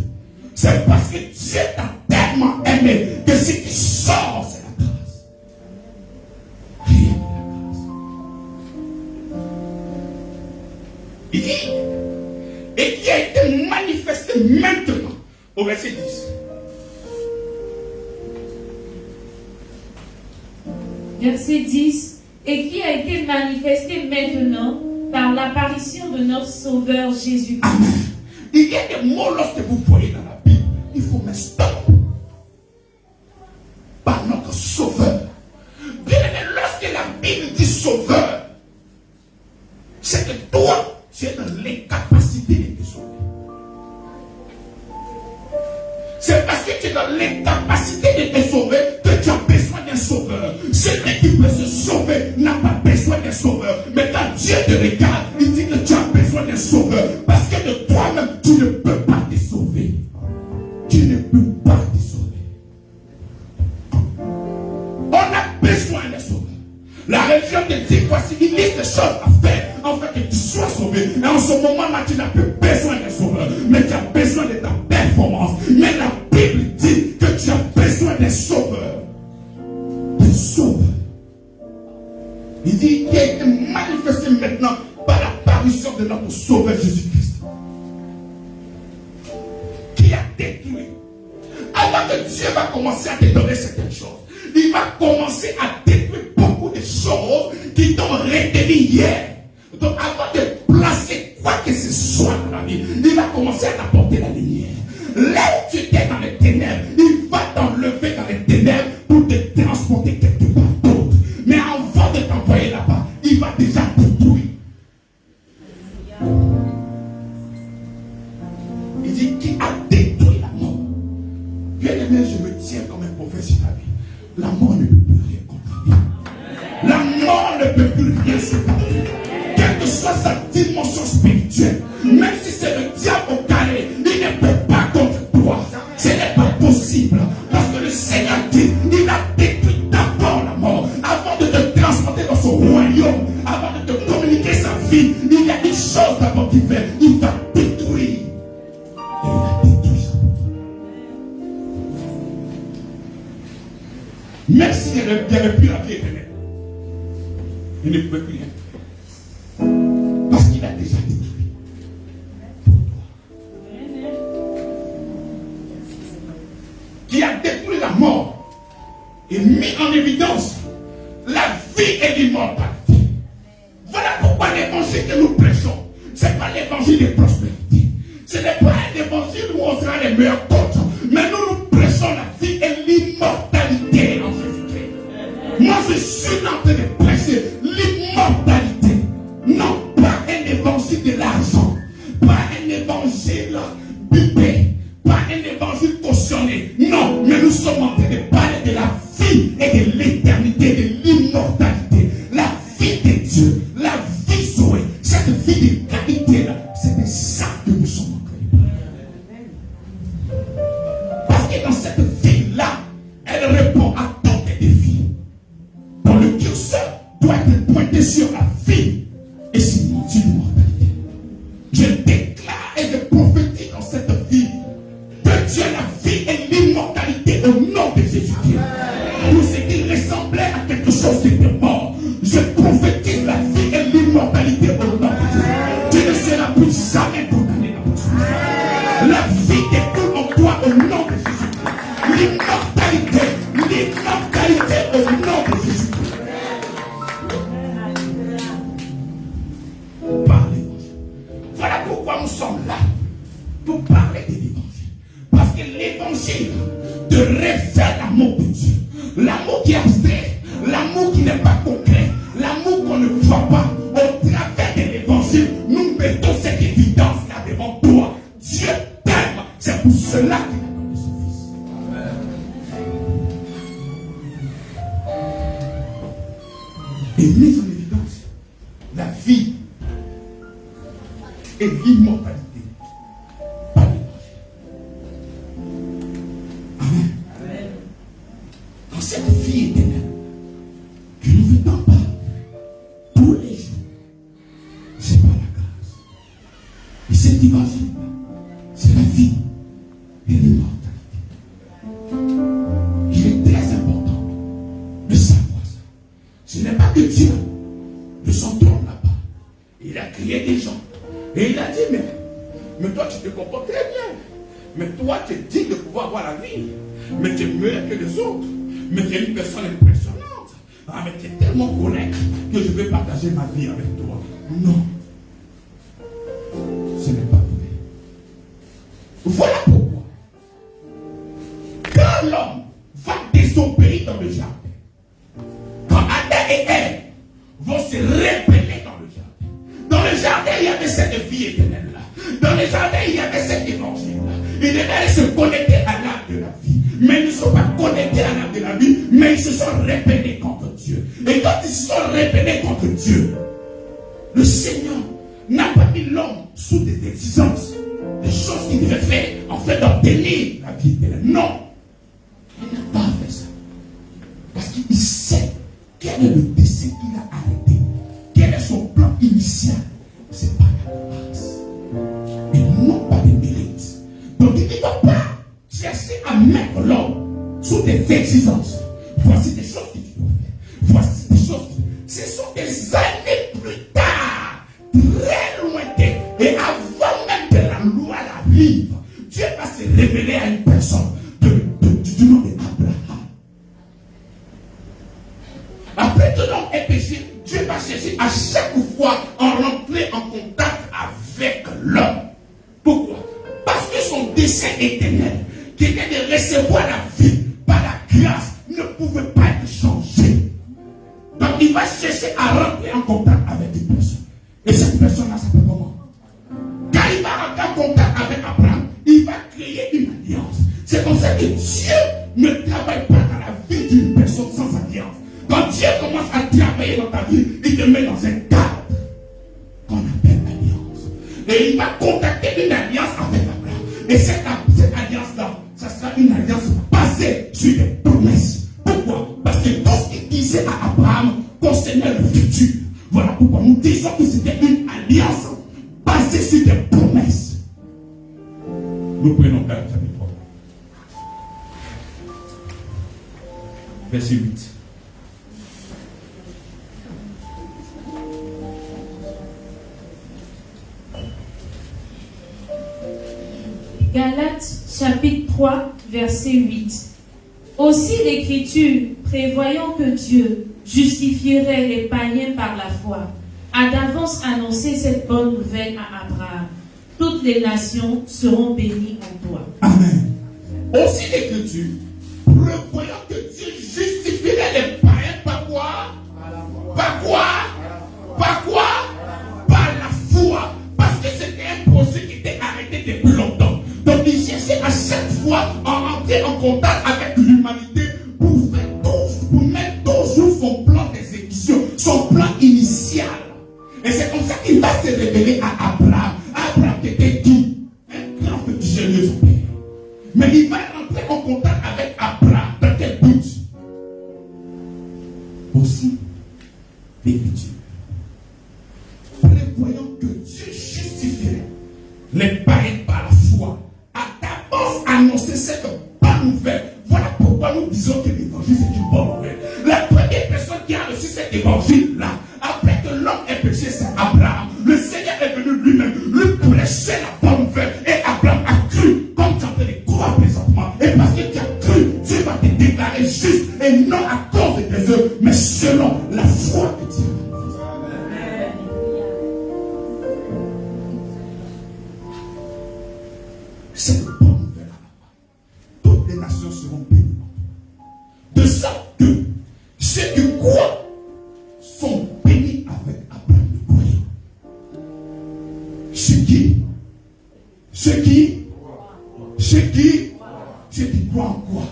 [SPEAKER 4] C'est parce que Dieu t'a tellement aimé que ce qui sort, c'est la grâce. Rien que la grâce. Il dit, et qui a été manifesté maintenant, au verset 10.
[SPEAKER 3] verset 10, et qui a été manifesté maintenant par l'apparition de notre Sauveur Jésus-Christ.
[SPEAKER 4] Amen. Il y a des mots lorsque vous voyez dans la Bible, il faut mettre stop. Par notre Sauveur. Bien aimé, lorsque la Bible dit Sauveur, c'est que toi, tu es dans l'incapacité de te sauver. C'est parce que tu es dans l'incapacité de te sauver que tu as besoin d'un sauveur. Celui qui peut se sauver n'a pas besoin d'un sauveur. Mais quand Dieu te regarde, il dit que tu as besoin d'un sauveur. Parce que de toi-même, tu ne peux pas te sauver. Tu ne peux pas te sauver. On a besoin d'un sauveur. La religion te dit voici une liste de choses à faire afin que tu sois sauvé. Et en ce moment-là, tu n'as plus besoin d'un sauveur, mais tu as besoin de ta performance. Mais la Bible dit que tu as besoin d'un sauveur. Un sauveur. Il dit qu'il a été manifesté maintenant par l'apparition de notre Sauveur Jésus-Christ. Qui a détruit. Avant que Dieu va commencer à te donner certaines choses, il va commencer à détruire beaucoup de choses qui t'ont retenu hier. Donc avant de placer quoi que ce soit dans la vie, il va commencer à t'apporter la lumière. Là où tu étais dans les ténèbres, il va t'enlever dans les ténèbres pour te transporter quelque part d'autre. Mais avant de t'envoyer là-bas, il va déjà détruire. Il dit qui a détruit la mort. Bien aimé, je me tiens comme un prophète sur ta vie. La mort ne peut plus rien contre lui. La mort ne peut plus rien sur ta vie. Quelle que soit sa dimension spirituelle, même si c'est le diable au carré, il ne peut pas contre toi. Ce n'est pas possible. Parce que le Seigneur dit, il a détruit d'abord la mort avant de te transporter dans son royaume, avant de te communiquer sa vie. Il y a une chose d'abord qu'il fait, il va détruire. Et il a détruit ça. Même s'il n'y avait plus la vie éternelle, il ne pouvait plus rien faire. Parce qu'il a déjà détruit pour toi. Qui a détruit la mort et mis en évidence la vie et l'immortalité. Voilà pourquoi l'évangile que nous prêchons, ce n'est pas l'évangile de prospérité. Ce n'est pas un évangile où on sera les meilleurs coachs. Mais nous prêchons la vie et l'immortalité en Jésus-Christ. Moi, je suis en train de prêcher l'immortalité. Non pas un évangile de l'argent, pas un évangile bipé, pas un évangile cautionné. Non, mais nous sommes en train de parler de la vie et de l'éternité, de l'immortalité. La vie de Dieu, la vie Zoé, cette vie de qualité-là, c'est de ça que nous sommes en train de parler. Parce que dans cette vie-là, elle répond à tous tes défis. Dans le curseur doit être pointé sur la vie. Et sinon, tu l'immortalité. Je déclare et je prophétise dans cette vie que tu as la vie et l'immortalité au nom de Jésus-Christ. Pour ce qui ressemblait à quelque chose qui était mort, je prophétise la vie et l'immortalité au nom de Jésus. Tu ne seras plus jamais condamné dans ton souffrance. La vie découle en toi au nom de Jésus-Christ. L'immortalité au nom de Jésus-Christ. Voilà pourquoi nous sommes là, pour parler de l'évangile. Parce que l'évangile te révèle l'amour de Dieu. L'amour qui est abstrait, l'amour qui n'est pas concret, l'amour qu'on ne voit pas. Au travers de l'évangile, nous mettons cette évidence-là devant toi. Dieu t'aime. C'est pour cela qu'il a donné son Fils. Et mise en évidence la vie et l'immortalité par l'évangile. Amen. Dans cette vie éternelle que nous ne vivons pas tous les jours, c'est par la grâce. Et cet évangile, c'est la vie et l'immortalité. Il est très important de savoir ça. Ce n'est pas que Dieu de son trône là-bas. Il a créé des gens. Et il a dit, mais toi tu te comportes très bien. Mais toi tu es digne de pouvoir avoir la vie. Mais tu es meilleur que les autres. Mais tu es une personne impressionnante. Ah, mais tu es tellement honnête que je vais partager ma vie avec toi. Non. Ce n'est pas vrai. Voilà pourquoi. Quand l'homme va désobéir dans le jardin, quand Adam et Ève vont se rebeller dans le jardin, dans le jardin il y avait cette vie éternelle-là. Dans le jardin il y avait cet évangile-là. Ils devaient se connecter à l'âme de la vie. Mais ils ne sont pas connectés à l'âme de la vie, mais ils se sont rebellés contre Dieu. Et quand ils se sont rebellés contre Dieu, le Seigneur n'a pas mis l'homme sous des exigences, des choses qu'il devait faire en fait d'obtenir la vie éternelle. Non, il n'a pas fait ça. Parce qu'il sait quel est le dessein qu'il a arrêté. Quel est son plan initial. C'est pas la grâce. Et non pas des mérites. Donc il ne doit pas chercher à mettre l'homme sous des exigences. Voici des choses que tu dois faire. Voici des choses. Ce sont des années plus tard, très lointaines. Et avant même que la loi arrive, Dieu va se révéler à une personne du nom d'Abraham. Après que l'homme est péché, Dieu va chercher à chaque fois à rentrer en contact avec l'homme. Pourquoi? Parce que son dessein éternel, qui était de recevoir la vie par la grâce, ne pouvait pas être changé. Donc il va chercher à rentrer en contact avec une personne. Et cette personne-là s'appelle comment? Quand il va rentrer en contact avec Abraham, il va créer une alliance. C'est comme ça que Dieu ne travaille pas dans la vie d'une personne sans alliance. Quand Dieu commence à travailler dans ta vie, il te met dans un cadre qu'on appelle alliance. Et il va contacter une alliance avec Abraham. Et cette alliance-là, ça sera une alliance basée sur des promesses. Pourquoi? Parce que tout ce qu'il disait à Abraham concernait le futur. Voilà pourquoi nous disons que c'était une alliance basée sur des promesses. Nous prenons Galates chapitre 3. Verset 8.
[SPEAKER 3] Galates chapitre 3, verset 8. Aussi l'Écriture, prévoyant que Dieu justifierait les païens par la foi, a d'avance annoncé cette bonne nouvelle à Abraham. Toutes les nations seront bénies en toi.
[SPEAKER 4] Amen. Aussi l'Écriture, prévoyant que Dieu justifierait les païens par quoi? Par quoi? Par quoi? Par la foi. Parce que c'était un projet qui était arrêté depuis longtemps. Donc il cherchait à chaque fois à entrer en contact avec l'humanité pour mettre toujours son plan d'exécution, son plan initial. Et c'est comme ça qu'il va se révéler à Abraham. Abraham qui était qui? Un grand petit génieux son père. Mais il va entrer en contact avec Abraham. Dans quel but? Aussi l'Écriture, prévoyant que Dieu justifierait les païens par la foi, a d'avance annoncé cette bonne nouvelle. Voilà pourquoi nous disons que l'évangile c'est une bonne nouvelle. La première personne qui a reçu cet évangile-là, après que l'homme est péché, c'est Abraham. Le Seigneur est venu lui-même, lui prêcher la bonne nouvelle. Et Abraham a cru, comme tu es en train de croire présentement. Et parce que tu as cru, Dieu va te déclarer juste, et non à cause de tes œuvres, mais selon la foi que tu as. Cette bonne nouvelle là-bas, toutes les nations seront bénies. De sorte que ceux qui croient sont bénis avec Abraham le croyant. Ceux qui croient en quoi?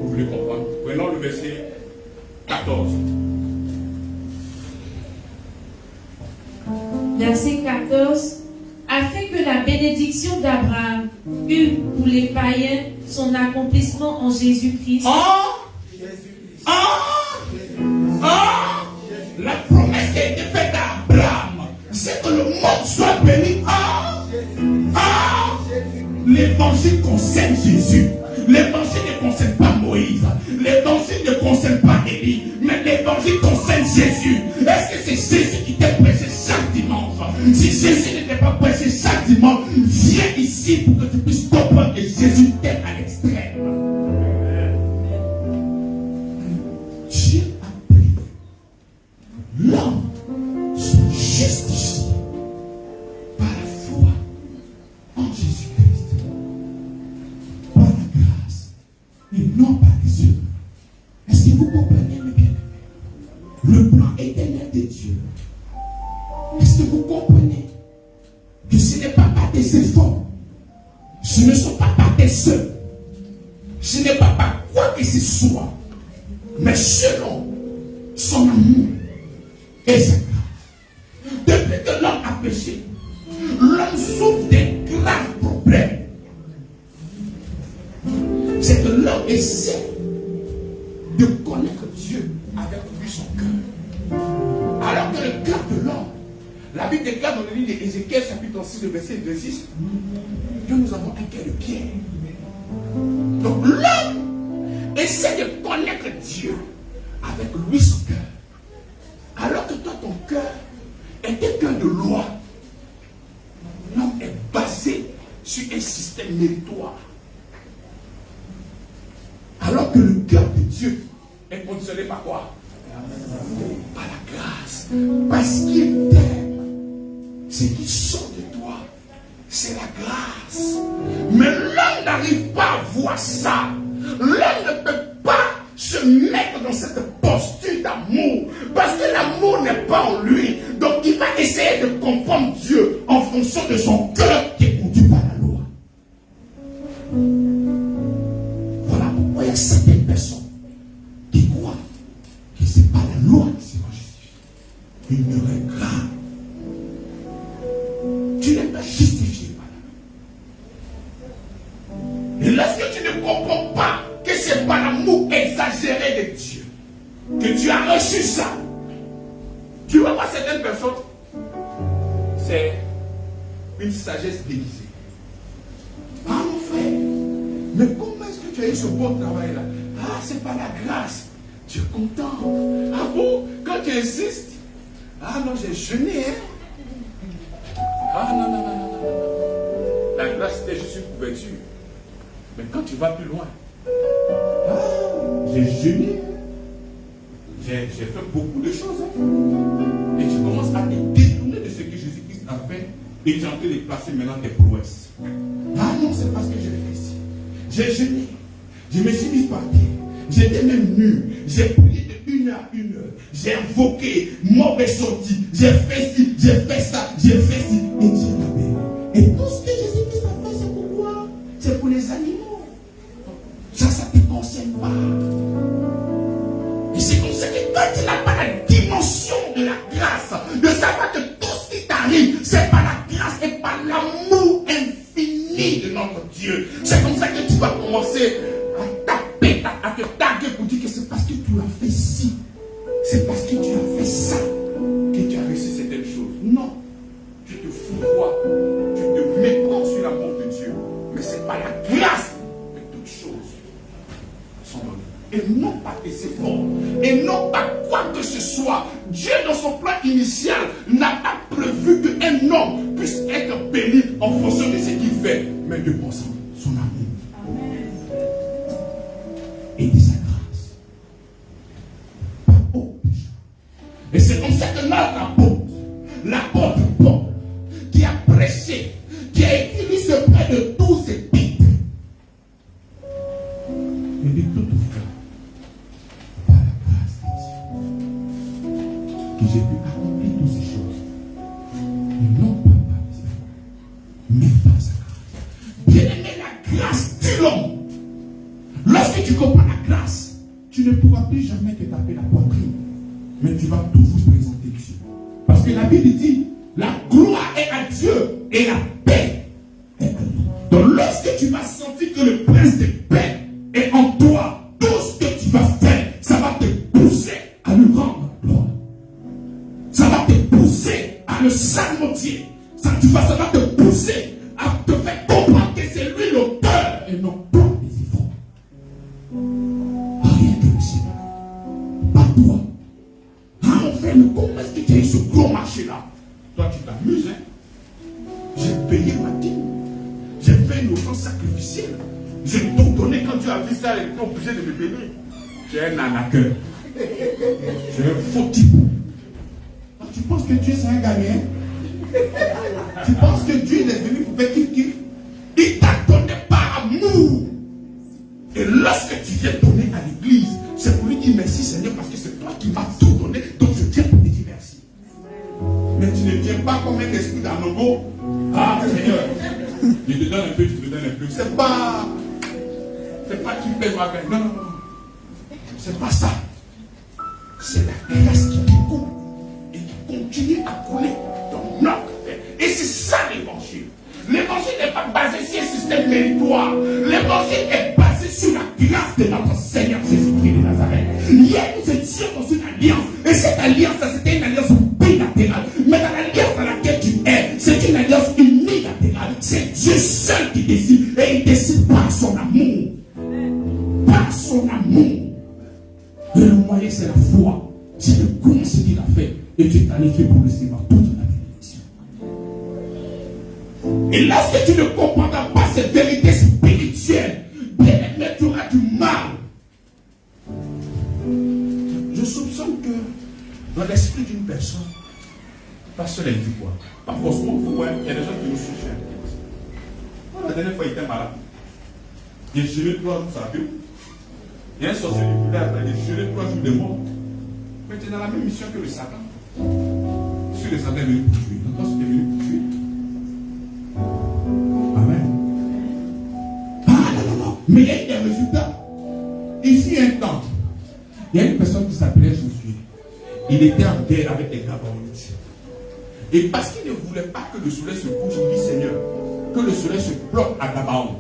[SPEAKER 4] Vous voulez comprendre? Prenons le verset 14.
[SPEAKER 3] Verset 14. Afin que la bénédiction d'Abraham eût pour les païens son accomplissement en Jésus-Christ.
[SPEAKER 4] La promesse qui a été faite à Abraham, c'est que le monde soit béni. L'évangile concerne Jésus. L'évangile ne concerne pas Moïse. L'évangile ne concerne pas Élie. Mais l'évangile concerne Jésus. Est-ce que c'est Jésus qui t'a prêché chaque dimanche? Si Jésus n'était pas prêché chaque dimanche, viens ici pour que tu puisses comprendre que Jésus t'aime à l'extrême. et non pas les yeux. Est-ce que vous comprenez, mes bien-aimés? Le plan éternel de Dieu. Est-ce que vous comprenez que ce n'est pas par tes efforts, ce ne sont pas par tes œuvres, ce n'est pas par quoi que ce soit, mais selon son amour et sa grâce. Depuis que l'homme a péché, l'homme souffre des graves problèmes. C'est que l'homme essaie de connaître Dieu avec lui son cœur. Alors que le cœur de l'homme, la Bible déclare dans le livre d'Ézéchiel, chapitre 6, verset 26, que nous avons un cœur de pierre. Donc l'homme essaie de connaître Dieu avec lui son cœur. Alors que toi, ton cœur est un cœur de loi. L'homme est basé sur un système méritoire. Alors que le cœur de Dieu est conditionné par quoi? Par la grâce. Parce qu'il t'aime. Ce qui sort de toi, c'est la grâce. Mais l'homme n'arrive pas à voir ça. L'homme ne peut pas se mettre dans cette posture d'amour. Parce que l'amour n'est pas en lui. Donc il va essayer de comprendre Dieu en fonction de son cœur qui est conduit par la loi. Voilà pourquoi il y a certaines personnes qui croient que ce n'est pas la loi qui va justifier. Ils ne regardent. Tu n'es pas justifié par la loi. Et lorsque tu ne comprends pas que c'est par l'amour exagéré de Dieu que tu as reçu ça, tu vas voir certaines personnes, c'est une sagesse déguisée. Ah mon frère, mais comment est-ce que tu as eu ce bon travail là? Ah, c'est par la grâce. Tu es content. Ah bon, quand tu insistes, ah non, j'ai jeûné, hein? Ah non. La grâce c'était juste une couverture. Mais quand tu vas plus loin, ah, j'ai jeûné. J'ai fait beaucoup de choses. Hein. Et tu commences à te détourner de ce que Jésus-Christ a fait. Et tu es en train de placer maintenant tes prouesses. Ah non, c'est parce que j'ai fait ici. J'ai jeûné. Je me suis mis par terre. J'étais même nu. J'ai prié de 1 heure à 1 heure. J'ai invoqué, mauvais sorti. J'ai fait ci, j'ai fait ça, j'ai fait ci. Et Dieu m'a béni. Et tout ce que Jésus-Christ a fait, c'est pour quoi? C'est pour les animaux. Ça ne te concerne pas. Et c'est comme ça que quand tu n'as pas la dimension de la grâce, de savoir que tout ce qui t'arrive, c'est par la grâce et par l'amour infini de notre Dieu. C'est comme ça que tu vas commencer à taper, à te taguer pour dire que c'est parce que tu as fait ci, c'est parce que tu as fait ça que tu as reçu certaines choses. Non, tu te fourvoies, tu te méprends sur l'amour de Dieu. Mais c'est par la grâce que toutes choses sont données. Et non pas tes efforts, et non pas quoi que ce soit. Dieu, dans son plan initial, n'a pas prévu qu'un homme puisse être béni en fonction de ce qu'il fait, mais de son amour. Et de sa grâce. Pas au péché. Et c'est comme ça que l'apôtre Paul, qui a prêché, qui a écrit ce près de 12 épîtres, et de tout frère, par la grâce de Dieu, que j'ai pu accomplir toutes ces choses. Et non pas par mes efforts, mais par sa grâce. Bien aimé, la grâce tue l'homme. Lorsque tu comprends la grâce, tu ne pourras plus jamais te taper la poitrine, mais tu vas toujours présenter Dieu. Parce que la Bible dit, la gloire est à Dieu et la paix est à nous. Donc lorsque tu vas sentir que le prince de paix est en toi, tout ce que tu vas faire, ça va te pousser à lui rendre gloire. Ça va te pousser à le salmodier. Ça va te pousser à te faire comprendre que c'est lui l'auteur et non pas les efforts. Rien que le Seigneur. Pas toi. Ah mon frère, mais comment est-ce que tu as eu ce gros marché-là? Toi, tu t'amuses, hein? J'ai payé ma dîme. J'ai fait une offrande sacrificielle. J'ai tout donné. Quand Dieu a vu ça, il était obligé de me bénir. J'ai un arnaqueur. J'ai un faux type. Tu penses que Dieu c'est un gagnant? Tu penses que Dieu est venu pour faire kiff-kiff? Il t'a donné par amour. Et là, lorsque tu viens donner à l'église, c'est pour lui dire merci Seigneur parce que c'est toi qui m'as tout donné, donc je viens pour lui dire merci. Mais tu ne viens pas comme un esprit d'anogo. Ah Seigneur, je te donne un peu, je te donne un peu. C'est pas tu fais ma peine. Non, non, non. C'est pas ça. C'est la grâce qui coule et qui continue à couler dans notre vie. Et c'est ça l'évangile. L'évangile n'est pas basé sur un système méritoire. L'évangile est basé sur la grâce de notre Seigneur Jésus-Christ de Nazareth. Hier, nous étions dans une alliance. Et cette alliance, c'était une alliance bilatérale. Mais dans l'alliance dans laquelle tu es, c'est une alliance unilatérale. C'est Dieu seul qui décide. Et il décide par son amour. Par son amour. Et le moyen, c'est la foi. C'est de connaître ce qu'il a fait. Et tu es qualifié pour recevoir toute la bénédiction. Et lorsque tu ne comprendras pas cette vérité spirituelle, bien tu auras du mal. Je soupçonne que dans l'esprit d'une personne, pas seul elle dit quoi. Pas forcément, il y a des gens qui nous suggèrent. La dernière fois, il était malade. Il a gelé 3 jours sa vie. Il y a un sorcier du poulet, il a gelé 3 jours de mort. Mais tu es dans la même mission que le Satan. Si le Satan est venu pour tuer, encore c'est venu pour tuer. Amen. Ah non, non. Mais il y a eu des résultats. Ici, un temps, il y a une personne qui s'appelait Josué. Il était en guerre avec les Gabonites. Et parce qu'il ne voulait pas que le soleil se couche, il dit Seigneur, que le soleil se bloque à Gabaon.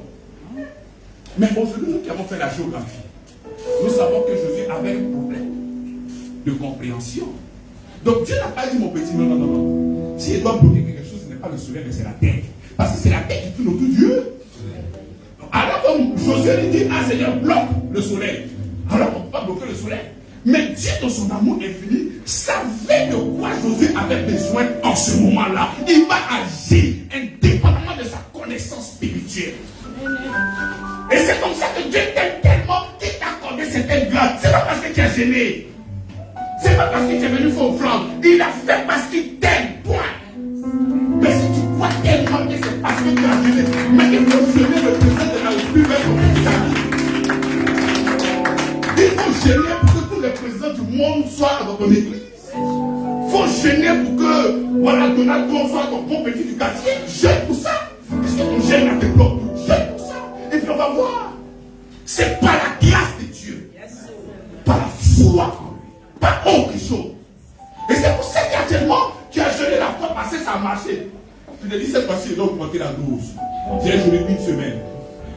[SPEAKER 4] Mais aujourd'hui, nous qui avons fait la géographie, nous savons que Josué avait un problème de compréhension. Donc Dieu n'a pas dit mon petit, non, non, non, non. S'il doit bloquer quelque chose, ce n'est pas le soleil, mais c'est la terre. Parce que c'est la terre qui tourne autour de Dieu. Alors comme Josué lui dit, ah Seigneur, bloque le soleil. Alors on ne peut pas bloquer le soleil. Mais Dieu, dans son amour infini, savait de quoi Josué avait besoin en ce moment-là. Il va agir indépendamment de sa connaissance spirituelle. Et c'est comme ça que Dieu t'aime tellement qu'il t'a accordé cette grâce. C'est pas parce que tu as gêné. C'est pas parce que tu es venu faire offrande. Il a fait parce qu'il t'aime, point. Mais si tu crois tellement que c'est parce que tu as gêné, mais il faut gêner le président de la République comme ça. Il faut gêner pour que tous les présidents du monde soient dans ton église. Il faut gêner pour que, voilà, Donald Trump soit ton bon petit du quartier. Gêne pour ça. Est-ce que ton gêne a tes blocs? Gêne pour ça. Et puis on va voir. C'est par la grâce de Dieu. Par la foi en lui. Pas autre chose. Et c'est pour ça qu'actuellement, tu as gelé la fois passée, ça a marché. Tu te dis, cette fois-ci, il doit augmenter la dose. J'ai gelé 1 semaine.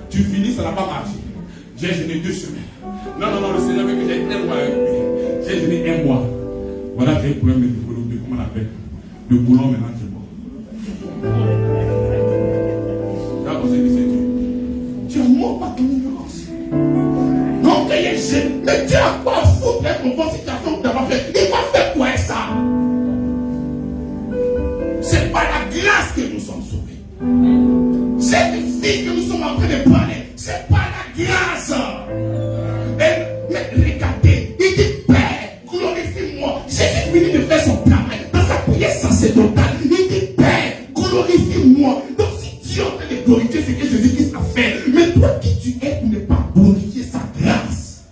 [SPEAKER 4] Tu finis, ça n'a pas marché. J'ai gelé 2 semaines. Non, non, non, le Seigneur veut que j'ai 1 mois avec lui. J'ai gelé 1 mois. Voilà, j'ai un problème de comment on appelle. Le boulon, maintenant, c'est bon. Là, on sait que c'est Dieu. Tu es mort par ton ignorance. Donc, il est gêné. Mais Dieu a quoi foutre ton bon situation que tu as fait. Il va faire quoi avec ça? C'est par la grâce que nous sommes sauvés. Cette vie que nous sommes en train de parler, c'est par la grâce. Et, mais regardez, il dit Père, glorifie-moi. Jésus finit de faire son travail dans sa prière sacerdotale. Il dit Père, glorifie-moi. Donc si Dieu est en train de glorifier ce que Jésus-Christ a fait, mais toi qui tu es pour ne pas glorifier sa grâce,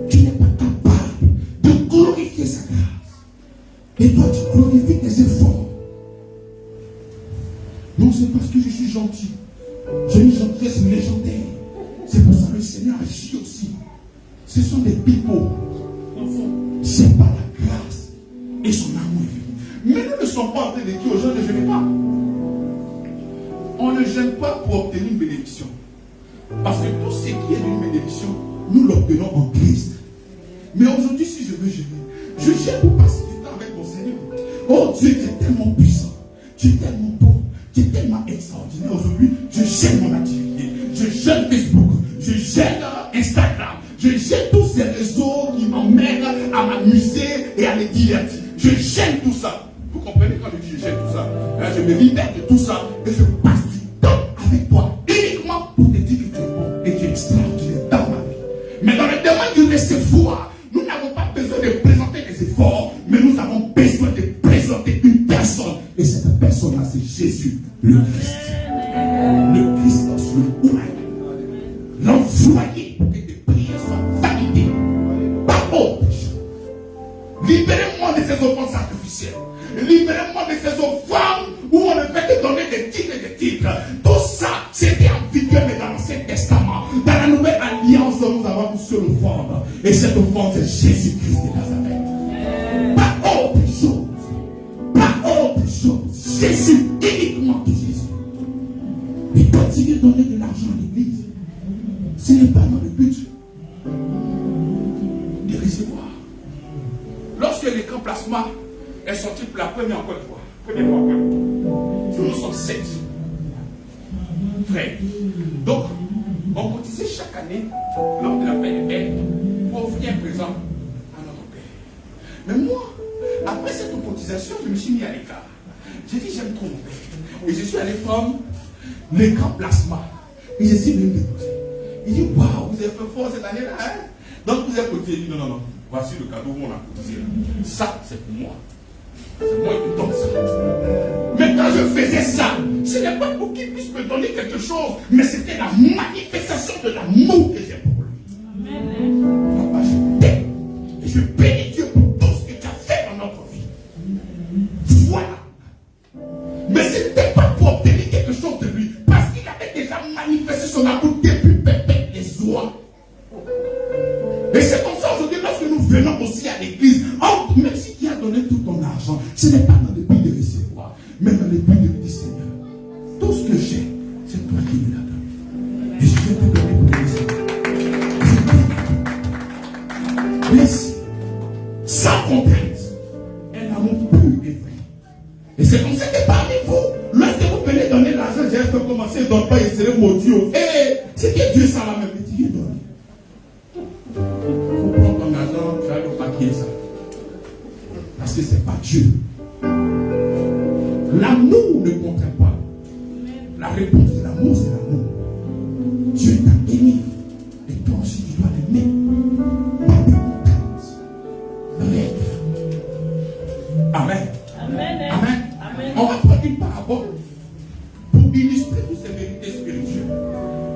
[SPEAKER 4] tu n'es pas capable de glorifier sa grâce. Et toi tu glorifies tes efforts. Non, c'est parce que je suis gentil. J'ai une gentillesse légendaire. C'est pour ça que le Seigneur agit aussi. Ce sont des pipeaux. C'est par la grâce et son amour. Mais nous ne sommes pas en train de dire aux gens ne gênez pas. On ne gêne pas pour obtenir une bénédiction. Parce que tout ce qui est d'une bénédiction, nous l'obtenons en Christ. Mais aujourd'hui, si je veux gêner, je gêne pour passer du temps avec mon Seigneur. Oh Dieu, tu es tellement puissant. Tu es tellement bon. Tu es tellement extraordinaire. Aujourd'hui, je gêne mon activité. Je gêne Facebook. Je gêne Instagram. Je gêne tous ces réseaux qui m'emmènent à m'amuser et à me divertir. Je gêne tout ça. Vous comprenez quand je dis je gêne tout ça? Là, je me libère de tout ça et je passe du temps avec toi uniquement pour te dire que tu es bon et tu es extraordinaire dans ma vie. Mais dans le domaine du recevoir, nous n'avons pas besoin de présenter des efforts, mais nous avons besoin de présenter une personne. Et cette personne-là, c'est Jésus, le Christ. Le Christ, le Ouvre. L'enfant l'argent à l'église. Ce n'est pas dans le but de recevoir. Lorsque l'écran plasma est sorti pour la première fois, nous sommes 7 frères. Donc, on cotisait chaque année lors de la fête de Père pour offrir un présent à notre Père. Mais moi, après cette cotisation, je me suis mis à l'écart. J'ai dit, j'aime trop mon Père. Et je suis allé prendre l'écran plasma. Et je suis venu me déposer. Il dit, waouh, vous avez fait fort cette année-là, hein? Donc vous avez cotisé. Il dit, non, voici le cadeau qu'on a cotisé. Ça, c'est pour moi. C'est moi qui donne ça. Mais quand je faisais ça, ce n'est pas pour qu'il puisse me donner quelque chose, mais c'était la manifestation de l'amour que j'ai pour lui. Papa, je t'aime. Et je bénis Dieu pour tout ce que tu as fait dans notre vie. Voilà. Mais ce n'était pas pour obtenir quelque chose de lui, parce qu'il avait déjà manifesté son amour depuis pépé les oies. Et c'est comme ça aujourd'hui, lorsque nous venons aussi à l'église, même si tu as donné tout ton argent, ce n'est pas dans le but de recevoir, mais dans le but de dire, Seigneur, tout ce que j'ai, c'est toi qui me l'as donné. Et je vais te donner pour le Seigneur. Laisse, sans contrainte, un amour pur et vrai. Et c'est comme ça que parmi vous, lorsque vous venez donner l'argent, j'ai fait commencer, ne donne pas, il serait maudit. Et c'est que Dieu s'en va même petit donner. Vous prenez ton argent, tu vas le maquiller ça. Parce que ce n'est pas Dieu. L'amour ne contraint pas. La réponse de l'amour, c'est l'amour. Dieu t'a aimé. Et toi aussi, tu dois l'aimer. Pas de contrainte. Rêve. Amen.
[SPEAKER 3] Amen.
[SPEAKER 4] Amen.
[SPEAKER 3] Amen.
[SPEAKER 4] On va prendre une parabole pour illustrer toutes ces vérités spirituelles.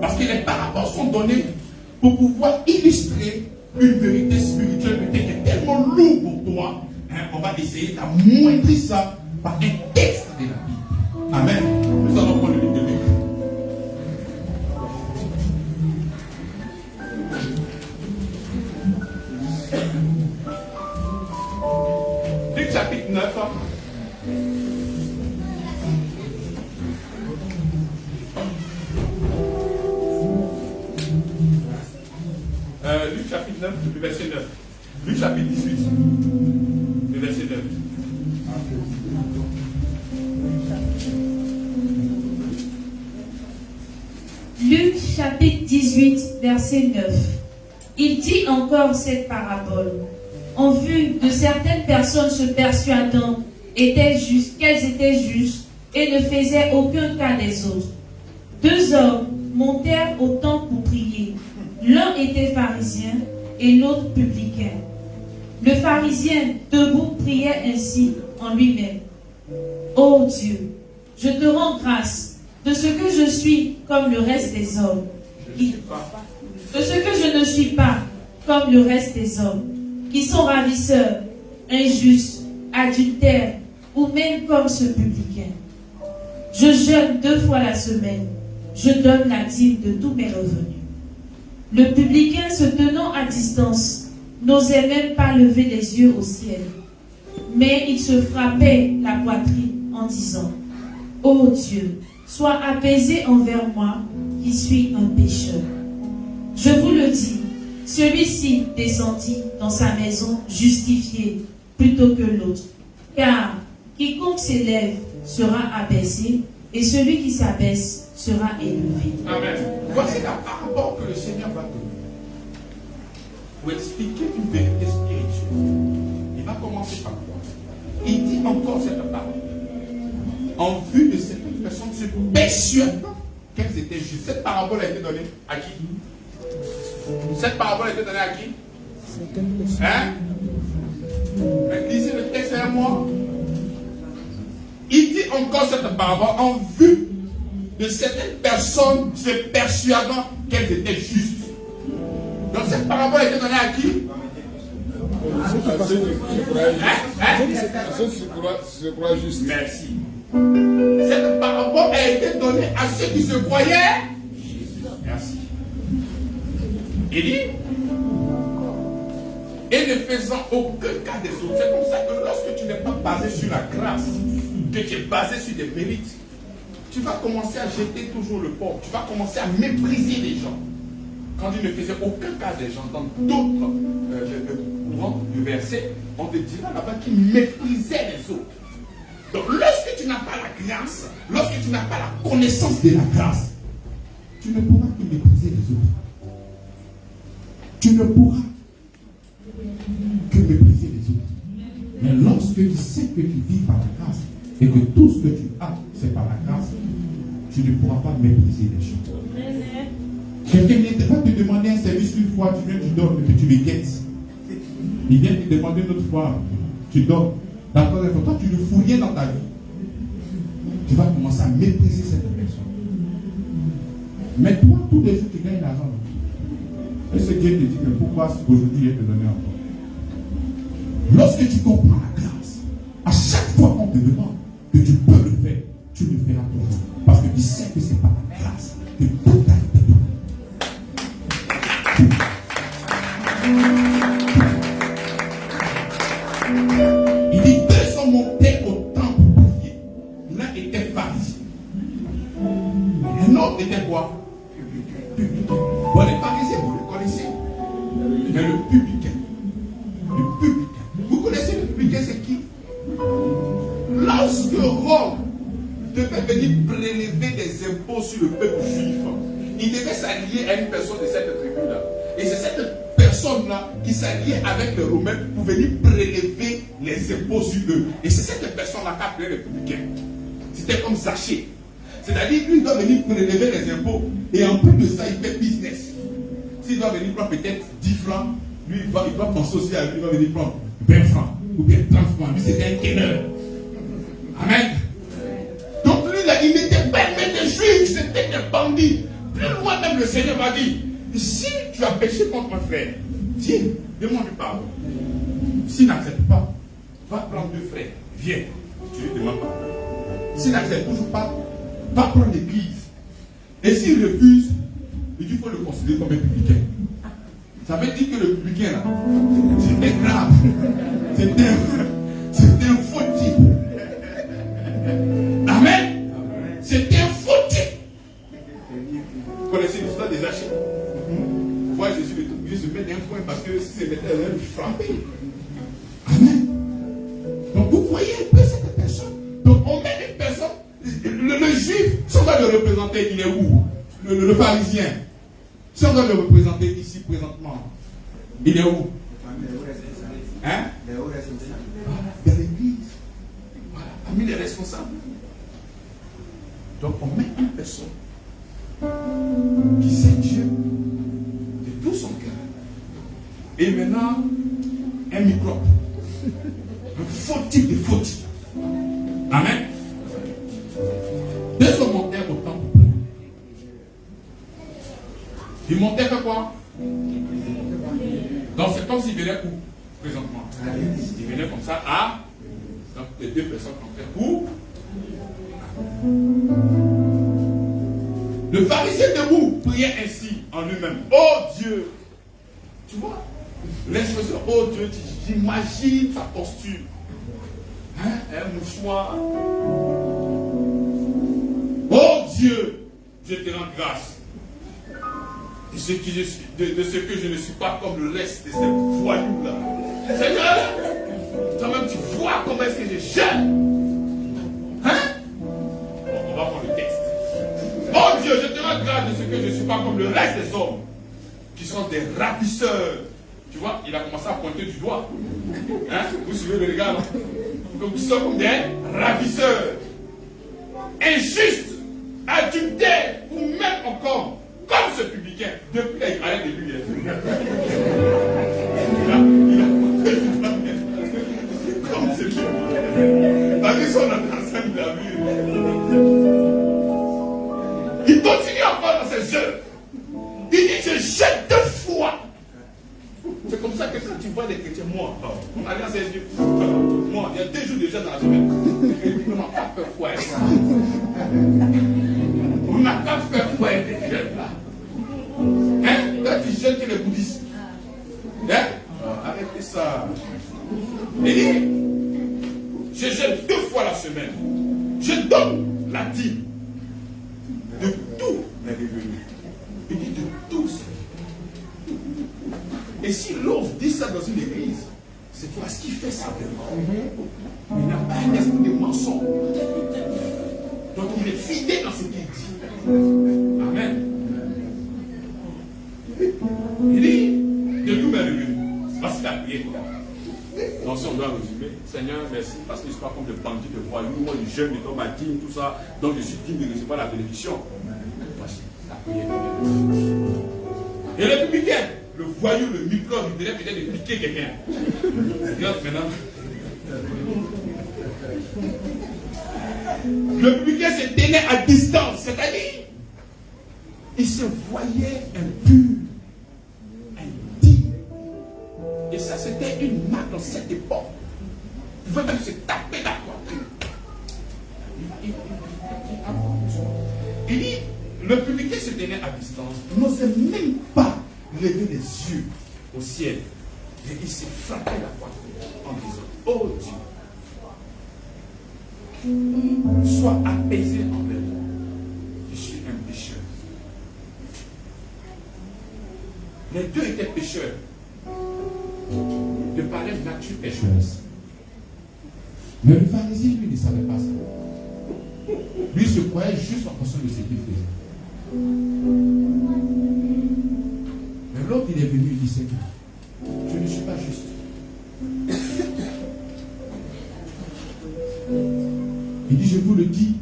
[SPEAKER 4] Parce que les paraboles sont données pour pouvoir illustrer une vérité spirituelle peut-être qui est tellement lourde pour toi. On va essayer d'amoindrir ça par un texte de la Bible. Amen. Nous allons prendre le livre de Luc. Luc chapitre 9. Luc chapitre 9, le verset 9. Luc chapitre 18, le verset 9.
[SPEAKER 3] Luc chapitre 18, verset 9. Il dit encore cette parabole. En vue de certaines personnes se persuadant qu'elles étaient justes et ne faisaient aucun cas des autres. 2 hommes montèrent au temple pour prier. L'un était pharisien et l'autre publicain. Le pharisien, debout, priait ainsi en lui-même. Ô Dieu, je te rends grâce de ce que je suis comme le reste des hommes. De ce que je ne suis pas comme le reste des hommes, qui sont ravisseurs, injustes, adultères, ou même comme ce publicain. Je jeûne 2 fois la semaine. Je donne la dîme de tous mes revenus. Le publicain, se tenant à distance, n'osait même pas lever les yeux au ciel. Mais il se frappait la poitrine en disant, « Ô Dieu, sois apaisé envers moi, qui suis un pécheur. » Je vous le dis, celui-ci descendit dans sa maison justifié plutôt que l'autre. Car quiconque s'élève sera abaissé, et celui qui s'abaisse sera élevé.
[SPEAKER 4] Amen. Voici la parabole que le Seigneur va donner pour expliquer une vérité spirituelle. Il va commencer par quoi? Il dit encore cette parole. En vue de certaines personnes se persuadant qu'elles étaient justes. Cette parabole a été donnée à qui? Cette parabole a été donnée à qui? Hein? Lisez le texte à moi. Il dit encore cette parabole en vue de certaines personnes se persuadant qu'elles étaient justes. Donc cette parabole a été donnée à qui?
[SPEAKER 5] Je crois juste.
[SPEAKER 4] Merci. Cette parabole a été donnée à ceux qui se croyaient. Merci. Il dit, et ne faisant aucun cas des autres. C'est comme ça que lorsque tu n'es pas basé sur la grâce, que tu es basé sur des mérites, tu vas commencer à jeter toujours le porc. Tu vas commencer à mépriser les gens. Quand il ne faisait aucun cas des gens, dans d'autres courants du verset, on te dira là-bas qu'il méprisait les autres. Donc lorsque tu n'as pas la grâce, lorsque tu n'as pas la connaissance de la grâce, tu ne pourras que mépriser les autres. Tu ne pourras que mépriser les autres. Mais lorsque tu sais que tu vis par la grâce et que tout ce que tu as, c'est par la grâce, tu ne pourras pas mépriser les gens. Quelqu'un va te demander un service une fois, tu viens, tu dors, et puis tu me guettes. Il vient te demander une autre fois, tu dors. La troisième fois, toi, tu ne fous rien dans ta vie. Tu vas commencer à mépriser cette personne. Mais toi, tous les jours, tu gagnes l'argent. Et ce Dieu te dit, mais pourquoi aujourd'hui il te donner encore? Lorsque tu comprends la grâce, à chaque fois qu'on te demande que tu peux le faire, tu le feras toujours. Parce que tu sais que c'est par la grâce que tout a été donné. Il dit, deux sont montés au temple pour prier. L'un était pharisien. Un autre était quoi? Publicain. Bon, les pharisiens, vous le connaissez. Mais le publicain. Le publicain. Vous connaissez le publicain, c'est qui? Lorsque Rome devait venir prélever des impôts sur le peuple juif, il devait s'allier à une personne de cette tribu-là. Et c'est cette personne-là qui s'alliait avec les Romains pour venir prélever les impôts sur eux. Et c'est cette personne-là qui appelait les publicains. C'était comme Zachée. C'est-à-dire lui, il doit venir prélever les impôts. Et en plus de ça, il fait business. S'il doit venir prendre peut-être 10 francs, lui, il va penser aussi à lui, il va venir prendre 20 francs ou bien 30 francs. Lui, c'était un teneur. Amen. Donc lui, là, il n'était pas même des juifs, c'était des bandits. Plus loin même, le Seigneur m'a dit, si tu as péché contre un frère, viens, demande-lui pardon. S'il n'accepte pas, va prendre deux frères, viens, tu lui demandes pardon. S'il n'accepte toujours pas, va prendre l'église. Et s'il refuse, il faut le considérer comme un publicain. Ça veut dire que le publicain, là, c'était grave. C'était un faux type. Amen. C'était un faux type. Vous connaissez l'histoire des Zachée? Vous voyez Jésus le Tout-Puissant se met d'un coin parce que si c'est mettait, il allait le frapper. Amen. Donc vous voyez un peu cette personne. Donc on met une personne, le juif, si on va le représenter, il est où? Le pharisien. Si on doit le représenter ici présentement, il est où? Hein? Dans l'église. Voilà, parmi les responsables. Donc on met une personne qui sait Dieu de tout son cœur. Et maintenant, un microbe. Un faux type de faux type. Amen. Deux hommes montèrent au temple. Ils montaient à quoi? Donc c'est comme s'ils venaient où? Présentement. Ils venaient comme ça à. Donc les deux personnes montaient où? Le pharisien debout priait ainsi en lui-même. Oh Dieu! Tu vois? L'expression oh Dieu, j'imagine sa posture. Hein? Un mouchoir. Oh Dieu, je te rends grâce. De ce que je ne suis pas comme le reste de ces voyous-là. Seigneur, toi-même tu vois comment est-ce que je gêne. Hein? Bon, on va prendre le texte. Oh Dieu, je te rends grâce de ce que je ne suis pas comme le reste des hommes, qui sont des ravisseurs. Tu vois, il a commencé à pointer du doigt. Hein? Vous suivez le regard, non? Donc ils sont comme des ravisseurs. Injustes, adultères, ou même encore comme ce publicain, depuis là, il parlait de lui. Il a montré du doigt. Comme ce publicain. Parce que son ensemble, il a vu. Il continue encore dans ses œuvres. Il dit, je jette deux fois. C'est comme ça que quand tu vois des chrétiens morts, on allait à ses yeux. Moi, il y a 2 jours déjà dans la semaine. On n'a pas fait quoi. On n'a pas fait quoi des jeunes là. Hein? Quand tu jettes que les bouddhistes. Hein? Arrêtez ça. Il dit, je jette 2 fois la semaine. Je donne la dîme. est revenu. Il dit de tous. Et si l'on dit ça dans une église, c'est parce qu'il fait ça vraiment. Il n'a pas un esprit de mensonge. Donc il est fidèle dans ce qu'il dit. Amen. Il dit, de tout m'est revenu. Parce qu'il a prié. Donc si on doit résumer, Seigneur, merci, parce que je ne suis pas comme de bandits, de voyous, moi du jeune, de ma digne, tout ça. Donc je suis digne de recevoir la bénédiction. Voici la prière. Et le publicain, le voyou, le microbe, il devait peut-être de piquer quelqu'un. Regarde maintenant. Le publicain se tenait à distance, c'est-à-dire, il se voyait impur, indigne. Et ça, c'était une marque dans cette époque. Il pouvait même se taper la poitrine. Il dit, le publicain se tenait à distance, n'osait même pas lever les yeux au ciel. Et il s'est frappé la poitrine en disant, oh Dieu, sois apaisé envers moi. Je suis un pécheur. Les deux étaient pécheurs. De par leur nature pécheresse. Mais le pharisien, lui, ne savait pas ça. Lui se croyait juste en fonction de ce qu'il faisait. Mais l'autre, il est venu, il dit, Seigneur, je ne suis pas juste. Il dit, je vous le dis,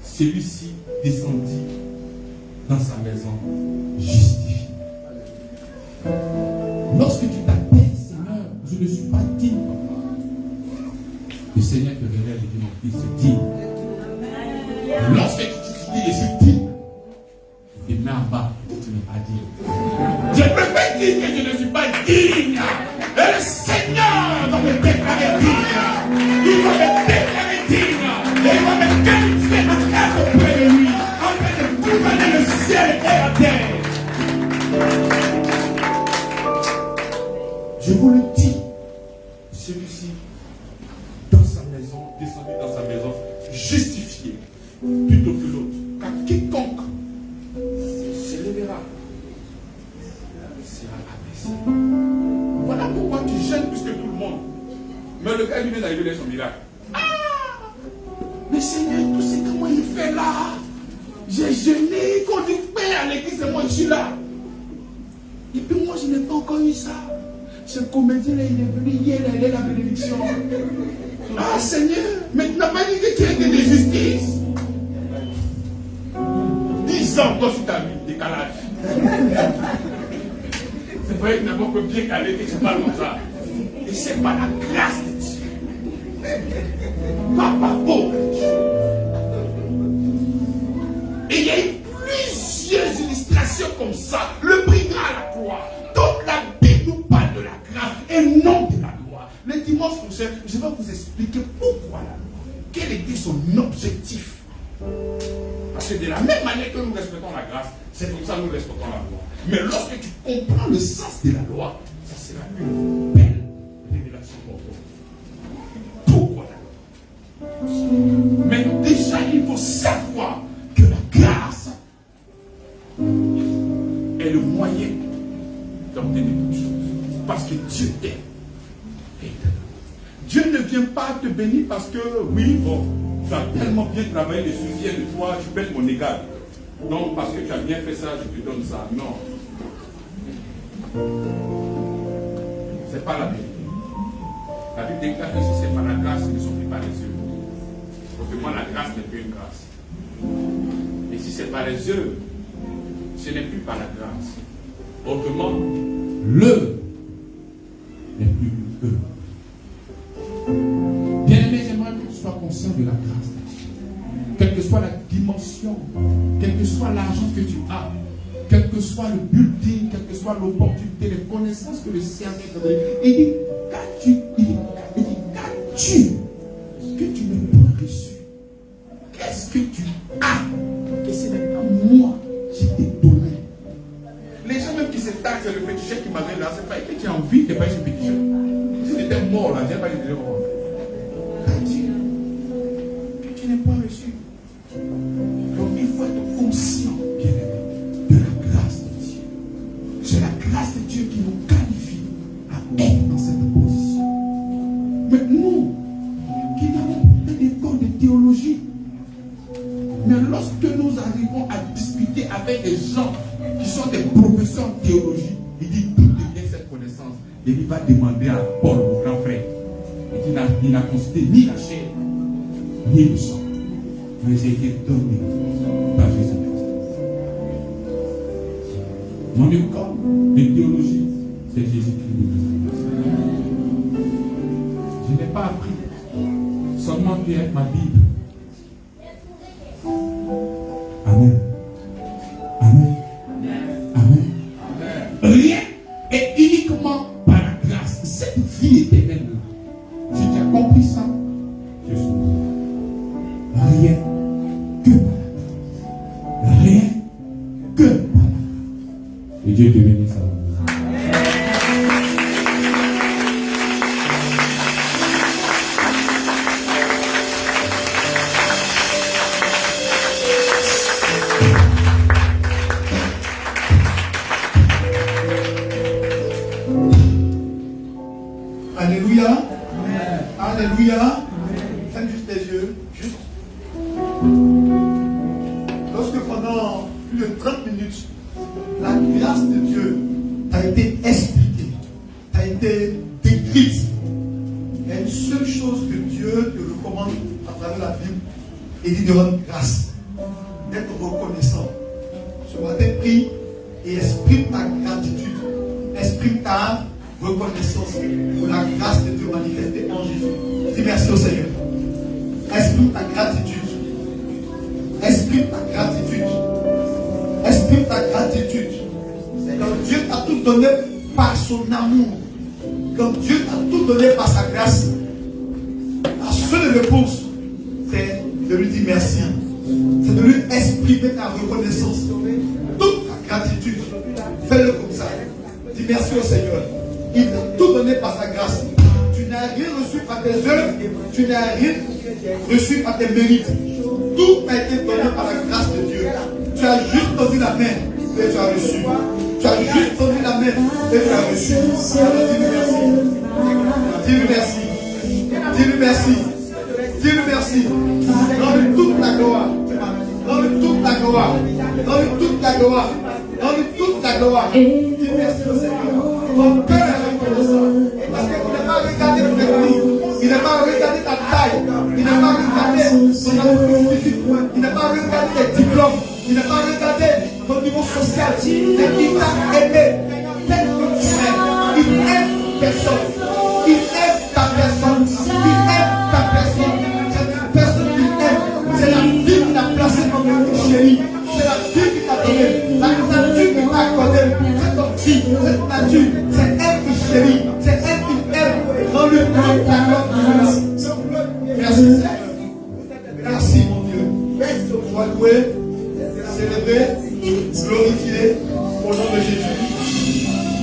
[SPEAKER 4] celui-ci descendit dans sa maison justifié. Lorsque tu t'appelles Seigneur, je ne suis pas digne. Le Seigneur te révèle et dit, mon fils, c'est digne. Lorsque tu dis, je suis digne, il met en bas, tu n'es pas digne. Je peux pas dire que je ne suis pas digne. Et le Seigneur va me déclarer digne. Il va me déclarer digne. Et il va me qualifier à être auprès de lui. Afin de gouverner le ciel et la terre. Je vous le dis, celui-ci, dans sa maison, descendu dans sa maison, justifié, plutôt que l'autre. Car quiconque se lèvera, sera abaissé. Voilà pourquoi tu gênes plus que tout le monde. Mais le gars lui vient d'arriver son miracle. Ah! Mais Seigneur, tu sais comment il fait là? J'ai jeûné, quand il paie à l'église, et moi je suis là. Et puis moi je n'ai pas encore eu ça. Ce comédien là, il est venu hier, il a la bénédiction. Ah Seigneur, mais tu n'as pas dit que tu étais de justice. 10 ans toi sur ta vie, décalage. C'est vrai que tu n'as pas bien calé que tu parles comme ça. Et c'est pas la grâce de Dieu. Papa pauvre. Et il y a eu plusieurs illustrations comme ça. Le brigand à la croix. Toute la Bible nous parle de la grâce et non de la loi. Le dimanche prochain, je vais vous expliquer pourquoi la loi. Quel était son objectif. Parce que de la même manière que nous respectons la grâce, c'est comme ça que nous respectons la loi. Mais lorsque tu comprends le sens de la loi, ça sera une belle révélation pour toi. Pourquoi la loi? Mais déjà, il faut savoir que la grâce est le moyen d'obtenir toutes choses. Parce que Dieu t'aime. Dieu ne vient pas te bénir parce que, oui, bon, tu as tellement bien travaillé, je suis fier de toi, tu peux être mon égal. Donc, parce que tu as bien fait ça, je te donne ça. Non. C'est pas la Bible. La Bible déclare que si c'est par la grâce, ils ne sont plus par les yeux. Autrement, la grâce n'est plus une grâce. Et si c'est par les yeux, ce n'est plus par la grâce. Autrement, le n'est plus eux. Bien-aimé, j'aimerais que tu sois conscient de la grâce de Dieu. Quelle que soit la dimension, quel que soit l'argent que tu as, quel que soit le building, quelle que soit l'opportunité, les connaissances que le Seigneur t'a donné, il dit, qu'as-tu que tu n'as pas reçu? Qu'est-ce que tu as que ce n'est pas moi qui t'ai donné? Les gens même qui se taxent, c'est le féticheur qui m'a donné là, c'est pas que tu as envie de pas ce féticheur. Si tu étais mort là, je n'ai pas dit de comment. Que tu n'as pas reçu. Donc il faut être conscient discuté avec des gens qui sont des professeurs en théologie. Il dit d'où devient cette connaissance. Et il va demander à Paul, mon grand frère. Il n'a consulté ni la chair, ni le sang. Mais j'ai été donné par Jésus-Christ. Mon école de théologie, c'est Jésus-Christ. Je n'ai pas appris seulement lire ma Bible. Amen. Amen. Amen. Rien est uniquement par la grâce. Cette vie éternelle-là, si tu as compris ça, je suis rien que par la grâce. Rien que par la grâce. Et Dieu te bénisse.
[SPEAKER 1] Alléluia. Alléluia. Ferme juste les yeux. Juste. Lorsque pendant plus de 30 minutes, la grâce de Dieu t'a été expliquée, t'a été décrite, il y a une seule chose que Dieu te recommande à travers la Bible, et dit de rendre grâce, d'être reconnaissant. Ce matin, prie et exprime ta gratitude, exprime ta reconnaissance pour la grâce de Dieu manifestée en Jésus. Dis merci au Seigneur. Exprime ta gratitude. Exprime ta gratitude. Exprime ta gratitude. Quand Dieu t'a tout donné par son amour, quand Dieu t'a tout donné par sa grâce, la seule réponse, c'est de lui dire merci. C'est de lui exprimer ta reconnaissance. Toute ta gratitude. Fais-le comme ça. Dis merci au Seigneur. Il t'a tout donné par sa grâce. Tu n'as rien reçu par tes œuvres, tu n'as rien reçu par tes mérites. Tout a été donné par la grâce de Dieu. Tu as juste tendu la main et tu as reçu. Tu as juste tendu la main et tu as reçu. Alors dis-lui merci. Dis-lui merci. Dis-lui merci. Donne-lui toute la gloire. Donne-lui toute la gloire. Donne-lui toute la gloire. Donne-lui toute la gloire. Dis merci au Seigneur. Mon cœur est reconnaissant. Parce qu'il n'a pas regardé ton ethnie. Il n'a pas regardé ta taille. Il n'a pas regardé ton aptitude. Il n'a pas regardé tes diplômes. Il n'a pas regardé ton niveau social. Mais il t'a aimé tel que tu es. Il aime personne. Il aime ta personne. Il aime ta personne. C'est la personne qu'il aime. C'est la vie qu'il a placée comme une chérie. C'est la vie qu'il t'a donnée. La nature qu'il t'a accordée. C'est ton fille. Cette nature. C'est elle qui chérit. C'est elle qui aime. Rends-le toute la gloire. Merci Seigneur. Merci mon Dieu. Sois loué, célébré, glorifié au nom de Jésus.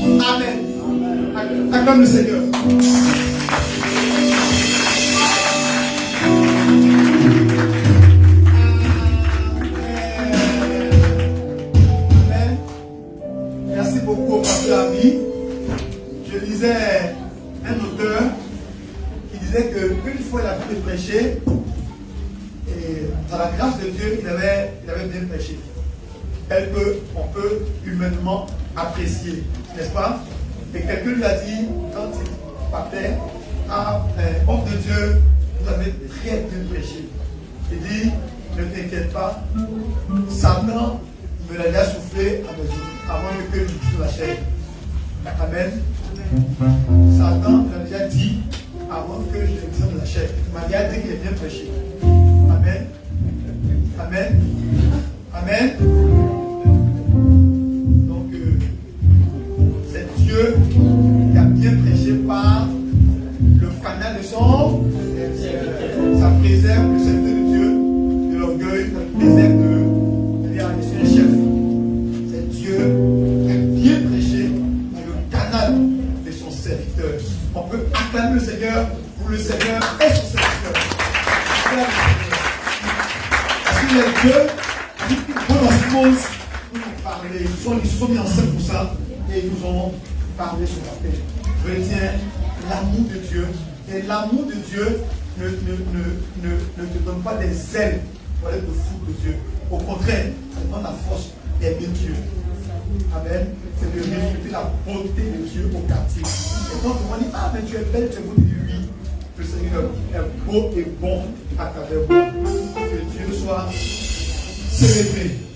[SPEAKER 1] Amen. Acclame le Seigneur. Amen. Merci beaucoup au pasteur Ami. Je lisais un auteur qui disait qu'une fois il a pu prêcher, et par la grâce de Dieu, il avait bien prêché. Tel qu'on peut humainement apprécier, n'est-ce pas? Et quelqu'un lui a dit, quand il partait, homme de Dieu, vous avez très bien prêché. Il dit, ne t'inquiète pas, Satan me l'a déjà soufflé à mes jours, avant que je dise la chair. Amen. Satan me l'a déjà dit avant que je dise la chair. Il m'a déjà dit qu'il est bien prêché. Amen. Amen. Amen. Donc, c'est Dieu qui a bien prêché par le canal de son. Ça préserve le serviteur de Dieu de l'orgueil, ça préserve de son chef. C'est Dieu qui a bien prêché par le canal de son serviteur. On peut acclamer le Seigneur pour le Seigneur et son serviteur. Parce qu'il est Dieu qui nous pose pour nous parler. Ils se sont mis ensemble pour ça et ils nous ont parlé sur la paix. Je retiens l'amour de Dieu. Et l'amour de Dieu ne te donne pas des ailes pour aller te foutre de Dieu. Au contraire, ça te donne la force d'aimer Dieu. Amen. C'est de refléter la beauté de Dieu au quartier. Et quand on dit, ah, mais tu es belle, tu es beau, tu dis oui. Le Seigneur est beau et bon à travers moi. Que Dieu soit célébré.